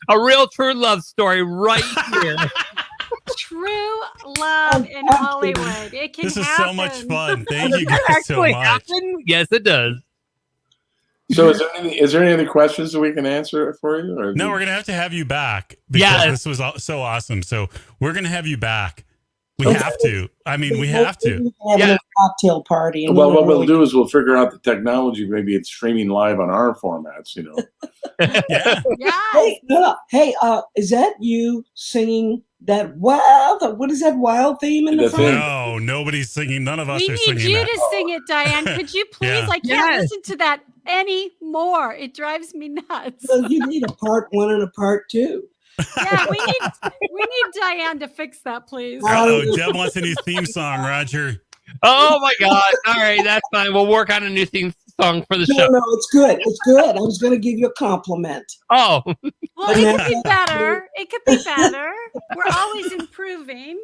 A real true love story right here. True love in Hollywood. It can This is happen. so much fun. Thank you Does guys that so actually much. happen? Yes, it does. So is there any other questions that we can answer for you? Or No, we're gonna have you back because Yes. this was so awesome. So we're gonna have you back. We Okay. have to. I mean, we have to. Have Yeah. a cocktail party. And Well, you what we'll really- do is we'll figure out the technology. Maybe it's streaming live on our formats. You know. Yeah. Hey, no. Hey, is that you singing that wild? What is that wild theme in the The front? theme. No, nobody's singing. None of us We are need singing you that. to sing it, Diane. Could you please? Yeah. I can't Yes. listen to that anymore. It drives me nuts. So you need a part 1 and a part 2. Yeah, we need Diane to fix that, please. Oh, Deb wants a new theme song, Roger. Oh my God. All right, that's fine. We'll work on a new theme song for the No, show. no, it's good. It's good. I was going to give you a compliment. Oh, Well, it could be better. It could be better. We're always improving.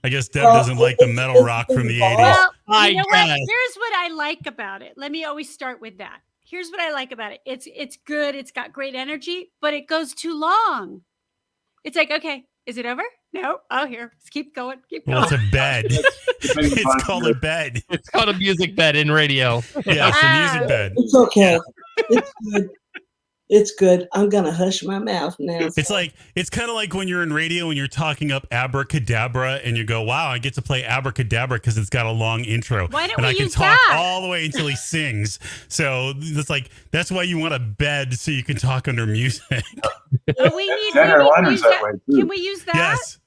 I guess Deb doesn't like the metal rock from the 80s. Well, I you know what? guess. Here's what I like about it. Let me always start with that. Here's what I like about it. It's good. It's got great energy, but it goes too long. It's like, okay, is it over? No. Oh, here. Let's keep going. Keep going. Well, it's a bed. It's called a bed. it's called a music bed in radio. Yeah, it's a music bed. It's okay. It's good. It's good. I'm going to hush my mouth now. It's kind of like when you're in radio and you're talking up abracadabra and you go, wow, I get to play abracadabra because it's got a long intro. Why don't and we I can use talk that? all the way until he sings. So it's like that's why you want a bed so you can talk under music. Oh, we need Tenor to Line use is that that. way, too. Can we use that? Yes.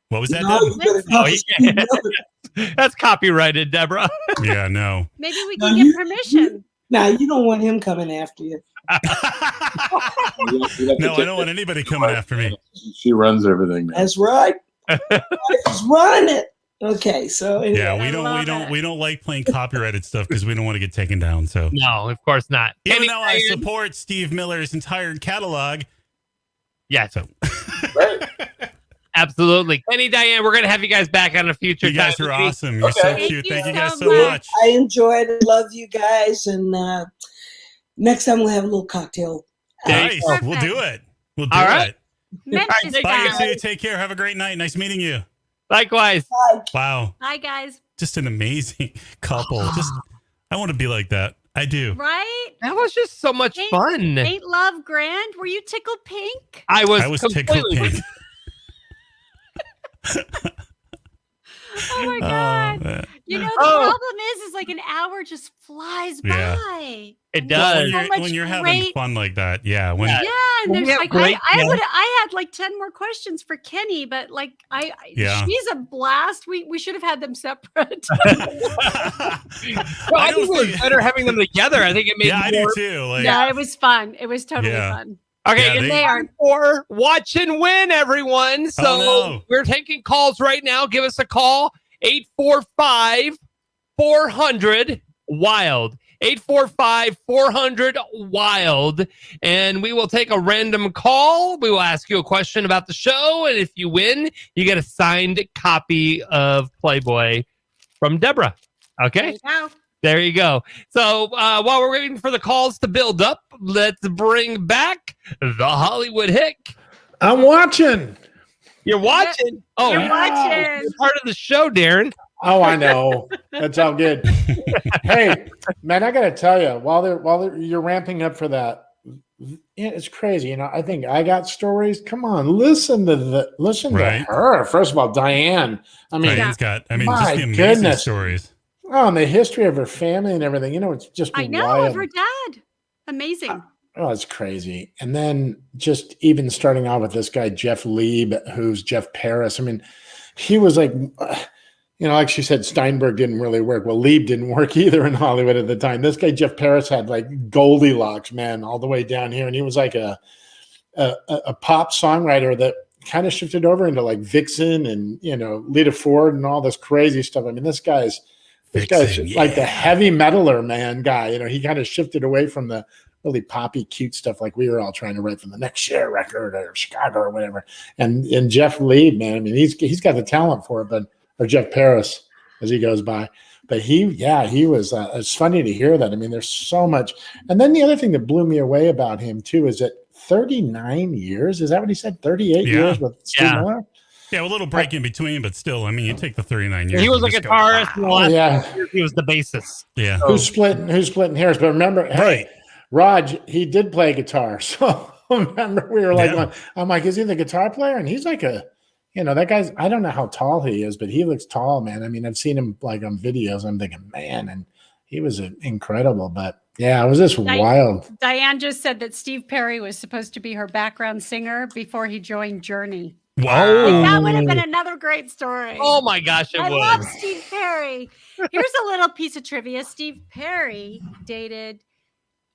What was that? No, Deb? you better Oh, not you speak can't. up. That's copyrighted, Deborah. Yeah, no. Maybe we No, can you- get permission. Now, you don't want him coming after you. No, I don't want anybody coming after me. She runs everything now. That's right. He's running it. Okay, so anyway. Yeah, we love don't like playing copyrighted stuff because we don't want to get taken down. So No, of course not. even Kenny though I Diane? support Steve Miller's entire catalog, Yes, so absolutely. Kenny, Diane, we're going to have you guys back on a future you guys time. are awesome. You're so Thank cute. you Thank you so guys so much. much. I enjoyed it. Love you guys. And next time we'll have a little cocktail. Nice. Perfect. We'll do it. We'll do All right. it. Memphis Bye, Bye, guys. guys. Take care. Have a great night. Nice meeting you. Likewise. Wow. Hi, guys. Just an amazing couple. Just I want to be like that. I do. Right? That was just so much Ain't- fun. Ain't love grand? Were you tickled pink? I was tickled completely- pink. Oh my God. man. You know, the Oh. problem is like an hour just flies Yeah. by. It And does. there's so much When you're having great- fun like that, yeah. When Yeah. Yeah, and When there's we have like great I guests. had like 10 more questions for Kenny, but like Yeah. she's a blast. We should have had them separate. Well, I think it was better having them together. I think it made yeah, I do more. too. Like, Yeah, it was fun. It was totally Yeah. fun. Okay, Yeah, and they- they are for watch and win, everyone. So no. we're taking calls right now. Give us a call 845-400-WILD. 845-400-WILD. And we will take a random call. We will ask you a question about the show. And if you win, you get a signed copy of Playboy from Deborah. Okay? There you go. So while we're waiting for the calls to build up, let's bring back the Hollywood Hick. I'm watching. You're watching? Oh, You're watching. You're part of the show, Darren. Oh, I know. That's all good. Hey, man, I got to tell you, while you're ramping up for that, yeah, it's crazy. You know, I think I got stories. Come on, listen to Right. her. First of all, Diane. I mean, Diane's got, just my the amazing goodness. stories. Oh, and the history of her family and everything. You know, it's just I know wild. of her dad. Amazing. Oh, it's crazy. And then just even starting out with this guy, Jeff Lieb, who's Jeff Paris. I mean, he was like, you know, like she said, Steinberg didn't really work. Well, Lieb didn't work either in Hollywood at the time. This guy, Jeff Paris, had like Goldilocks, man, all the way down here. And he was like a pop songwriter that kind of shifted over into like Vixen and, you know, Lita Ford and all this crazy stuff. I mean, this guy's Vixen, like the heavy metaler, man, guy. You know, he kind of shifted away from the really poppy, cute stuff like we were all trying to write from the Next Share record or Chicago or whatever. And Jeff Lieb, man, I mean, he's got the talent for it, but or Jeff Paris as he goes by. But he was. It's funny to hear that. I mean, there's so much. And then the other thing that blew me away about him too is that 39 years. Is that what he said? 38 years with Steve Miller? Yeah, a little break in between, but still, I mean, you take the 39 years. He was a and just guitarist. Go, and the last years he was the bassist. Yeah. Who's splitting hairs? But remember, hey, Raj, he did play guitar. So remember, we were like, I'm like, is he the guitar player? And he's like that guy's, I don't know how tall he is, but he looks tall, man. I mean, I've seen him like on videos. I'm thinking, man, and he was incredible. But yeah, it was just wild. Diane just said that Steve Perry was supposed to be her background singer before he joined Journey. Wow. Like, that would have been another great story. Oh my gosh, I love Steve Perry. Here's a little piece of trivia. Steve Perry dated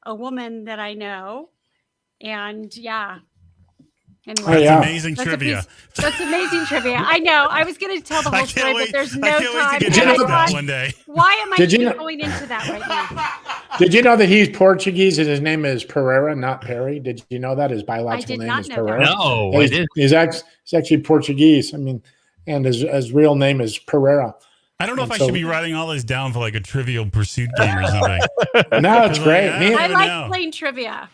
a woman that I know. And anyway, That's amazing trivia. That's amazing trivia. I know. I was going to tell the whole story, but there's no time. One day. Why am I going into that right now? Did you know that he's Portuguese and his name is Pereira, not Perry? Did you know that his biological name is Pereira? No, I didn't. He's actually Portuguese. I mean, and his real name is Pereira. I don't know if I should be writing all this down for like a Trivial Pursuit game or something. No, it's great. I like playing trivia.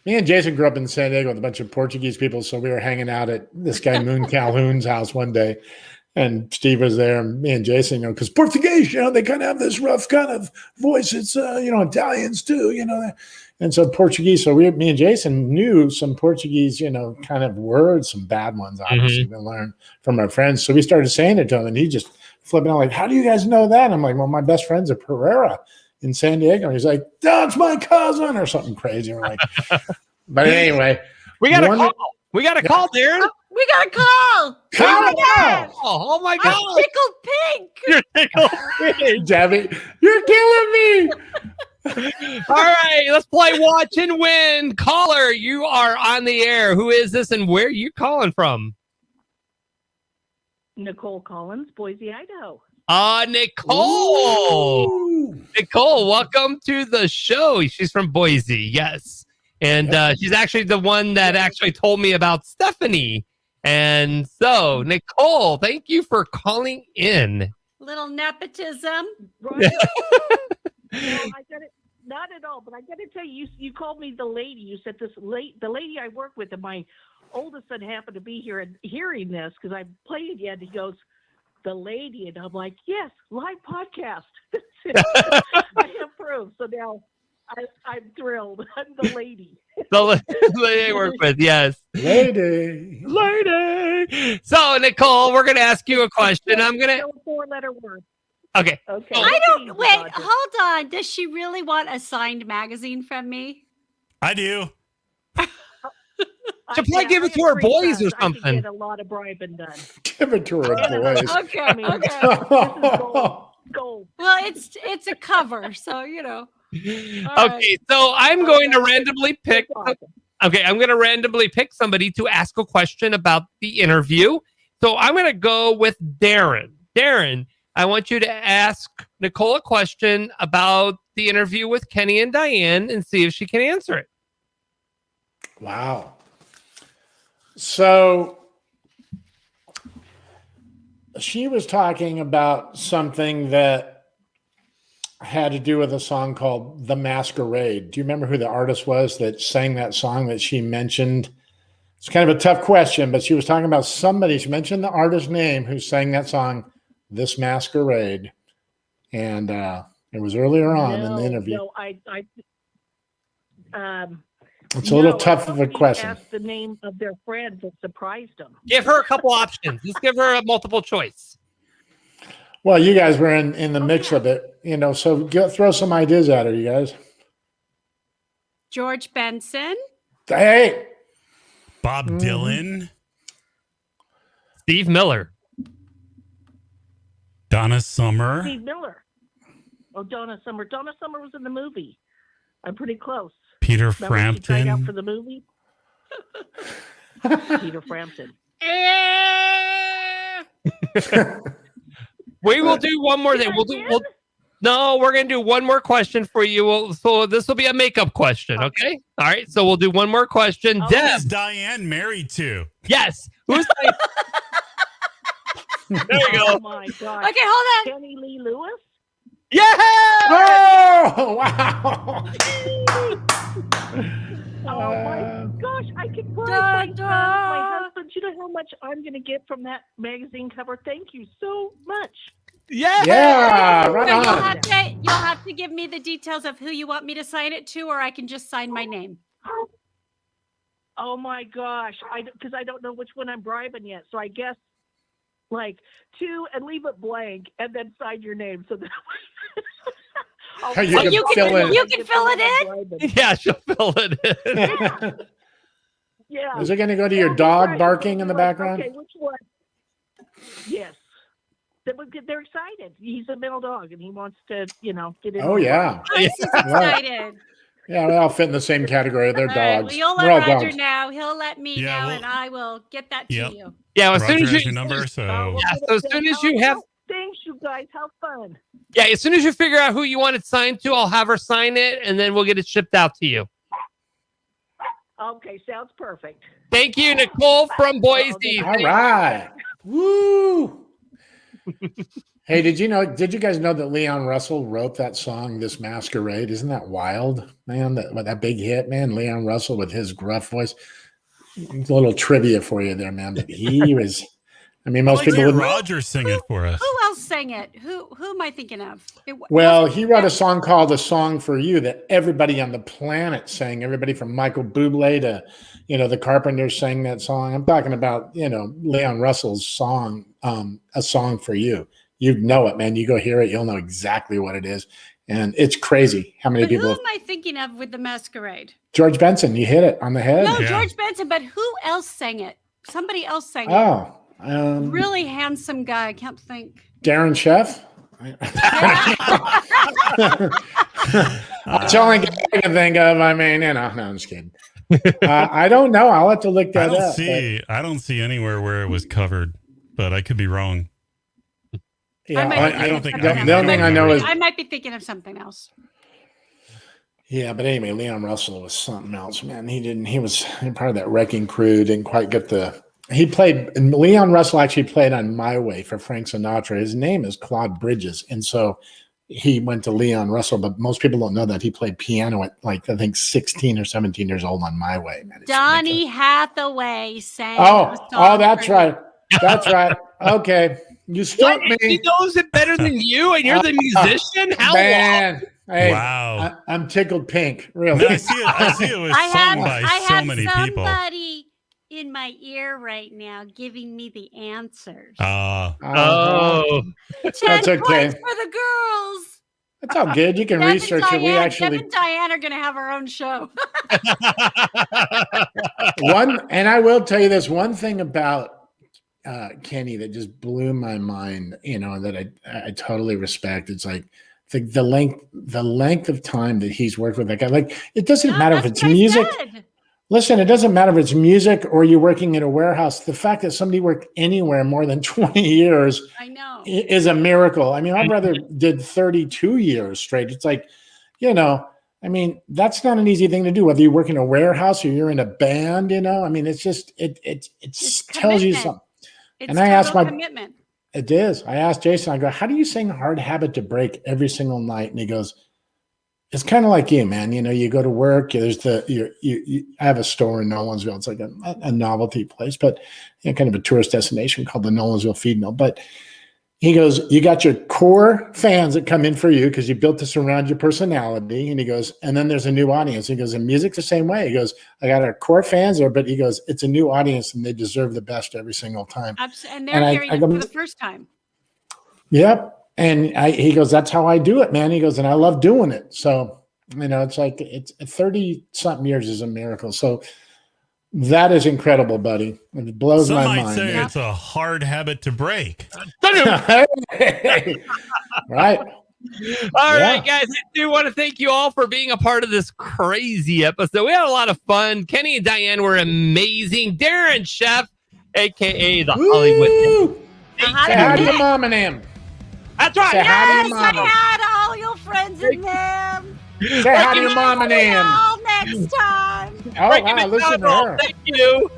Me and Jason grew up in San Diego with a bunch of Portuguese people, so we were hanging out at this guy Moon Calhoun's house one day, and Steve was there, and me and Jason, because Portuguese, they kind of have this rough kind of voice. It's, Italians too, and so Portuguese. So me and Jason knew some Portuguese, kind of words, some bad ones, obviously, we learned from our friends. So we started saying it to him, and he just flipping out like, "How do you guys know that?" I'm like, "Well, my best friend's a Pereira in San Diego." And he's like, "That's my cousin," or something crazy. We're like, but anyway, we got a call. We got a call, Darren. We got a call. Oh my God. I'm tickled pink. You're tickled pink. Debbie, you're killing me. All right, let's play Watch and Win. Caller, you are on the air. Who is this and where are you calling from? Nicole Collins, Boise, Idaho. Nicole. Ooh. Nicole, welcome to the show. She's from Boise, yes. And she's actually the one that actually told me about Stephanie. And so, Nicole, thank you for calling in. Little nepotism. Right. I got it. Not at all, but I got to tell you, you called me the lady. You said the lady I work with, and my oldest son happened to be here and hearing this because I played it yet. He goes, "The lady," and I'm like, "Yes, live podcast." I have proof. So now I'm thrilled. I'm the lady. The lady I work with, yes. Lady. So, Nicole, we're going to ask you a question. I'm going to... Four-letter word. Okay. I don't... Wait, hold on. Does she really want a signed magazine from me? I do. She'll probably give it to her boys or something. I can get a lot of bribing done. Give it to her boys. Okay. I mean, this is gold. Well, it's a cover, so Okay, right. so I'm going to randomly pick. Okay, I'm going to randomly pick somebody to ask a question about the interview. So I'm going to go with Darren. Darren, I want you to ask Nicole a question about the interview with Kenny and Diane and see if she can answer it. Wow. So she was talking about something that had to do with a song called The Masquerade. Do you remember who the artist was that sang that song that she mentioned? It's kind of a tough question, but she was talking about somebody. She mentioned the artist's name who sang that song, This Masquerade. And it was earlier on in the interview. No, It's a little tough of a question. Asked the name of their friend that surprised them. Give her a couple options. Just give her a multiple choice. Well, you guys were in the mix of it, so throw some ideas at her, you guys. George Benson. Hey. Bob Dylan. Steve Miller. Donna Summer. Steve Miller. Oh, Donna Summer. Donna Summer was in the movie. I'm pretty close. Peter Remember she tried out Frampton. for the movie? Peter Frampton. We will do one more thing. No, we're going to do one more question for you. So this will be a makeup question, okay? All right, so we'll do one more question. Who Deb. is Diane married to? Yes. Who's There you go. Oh, my God. Okay, hold on. Kenny Lee Lewis? Yeah! Oh, wow. Oh my gosh, I can cry. My husband, you know how much I'm going to get from that magazine cover? Thank you so much. Yeah. Yeah, So right on. you'll have to give me the details of who you want me to sign it to, or I can just sign my name. Oh my gosh, because I don't know which one I'm bribing yet. So I guess like 2 and leave it blank and then sign your name. So that You can fill it. You can fill it in? Yeah, she'll fill it in. Yeah. Is it going to go to your dog barking in the background? Okay, which one? Yes. They're excited. He's a male dog and he wants to, get in. Oh, yeah. He's excited. Yeah, we all fit in the same category. They're All right, dogs. well, you'll let We're all Roger dogs. know. He'll let me Yeah, know, well- and I will get that to you. Yeah, as soon Roger as has you your number, so as soon as you have Thanks, you guys. How fun. yeah, as soon as you figure out who you want it signed to, I'll have her sign it, and then we'll get it shipped out to you. Okay, sounds perfect. Thank you, Nicole from Boise. All right. Woo. Hey, did you guys know that Leon Russell wrote that song, This Masquerade? Isn't that wild, man? That big hit, man. Leon Russell with his gruff voice. A little trivia for you there, man. But he was, most people would. Roger sing it for us. Who else sang it? Who am I thinking of? Well, he wrote a song called A Song for You that everybody on the planet sang. Everybody from Michael Bublé to, the Carpenters sang that song. I'm talking about, Leon Russell's song, A Song for You. You know it, man. You go hear it, you'll know exactly what it is. And it's crazy how many people. Who am I thinking of with the Masquerade? George Benson, you hit it on the head. No, George Benson, but who else sang it? Somebody else sang it. Oh. Really handsome guy. I can't think. Darren Sheff? That's all I can think of. No, I'm just kidding. I don't know. I'll have to look that up. I don't see anywhere where it was covered, but I could be wrong. Yeah, I don't think. The only thing I know is I might be thinking of something else. Yeah, but anyway, Leon Russell was something else, man. He was part of that wrecking crew. Didn't quite get Leon Russell actually played on My Way for Frank Sinatra. His name is Claude Bridges. And so he went to Leon Russell, but most people don't know that he played piano at I think 16 or 17 years old on My Way. Man, Donny Hathaway sang. Oh, that's right. That's right. Okay. You stumped me. He knows it better than you, and you're the musician? How man. Hey, wow. I'm tickled pink. Really. I see it was sung by so many people. Somebody in my ear right now giving me the answers. Oh. 10 That's okay. points for the girls. That's all good. You can research it. We actually Deb and Diane are going to have our own show. and I will tell you this one thing about Kenny that just blew my mind, that I totally respect. It's like the length of time that he's worked with that guy. Like, it doesn't matter if it's music. Listen, it doesn't matter if it's music or you're working in a warehouse. The fact that somebody worked anywhere more than 20 years is a miracle. my brother did 32 years straight. It's like, that's not an easy thing to do, whether you work in a warehouse or you're in a band, it's just, it tells you something. It's and I asked commitment. It is. I asked Jason, I go, how do you sing Hard Habit to Break every single night? And he goes, it's kind of like you, man. You go to work, there's I have a store in Nolensville. It's like a novelty place, but kind of a tourist destination called the Nolensville Feed Mill. But he goes, you got your core fans that come in for you because you built this around your personality. And he goes, and then there's a new audience. He goes, and music's the same way. He goes, I got our core fans there, but he goes, it's a new audience and they deserve the best every single time. And they're hearing it for the first time. Yep. And he goes, that's how I do it, man. He goes, and I love doing it. So, it's like, it's 30 something years is a miracle. So that is incredible, buddy. It blows my mind. Some might say it's a hard habit to break. Right. All right, guys. I do want to thank you all for being a part of this crazy episode. We had a lot of fun. Kenny and Diane were amazing. Darren Sheff, a.k.a. the Hollywood. Say hi to your mom and him. That's right. Say hi to your Say mama. hi to all your friends and them. Say hi to your mom and him. All next time. Oh, wow, listen to her. Thank you.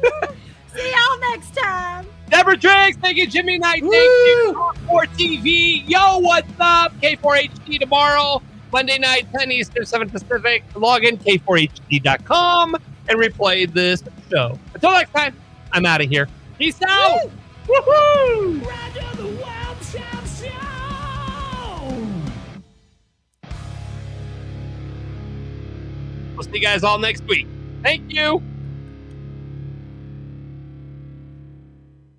See y'all next time. Deborah Driggs, thank you. Jimmy Knight, thank you. For TV. Yo, what's up? K4HD tomorrow. Monday night, 10 Eastern, 7 Pacific. Log in, k4hd.com. and replay this show. Until next time, I'm out of here. Peace out. Woohoo! Roger the Wild Child Show! We'll see you guys all next week. Thank you.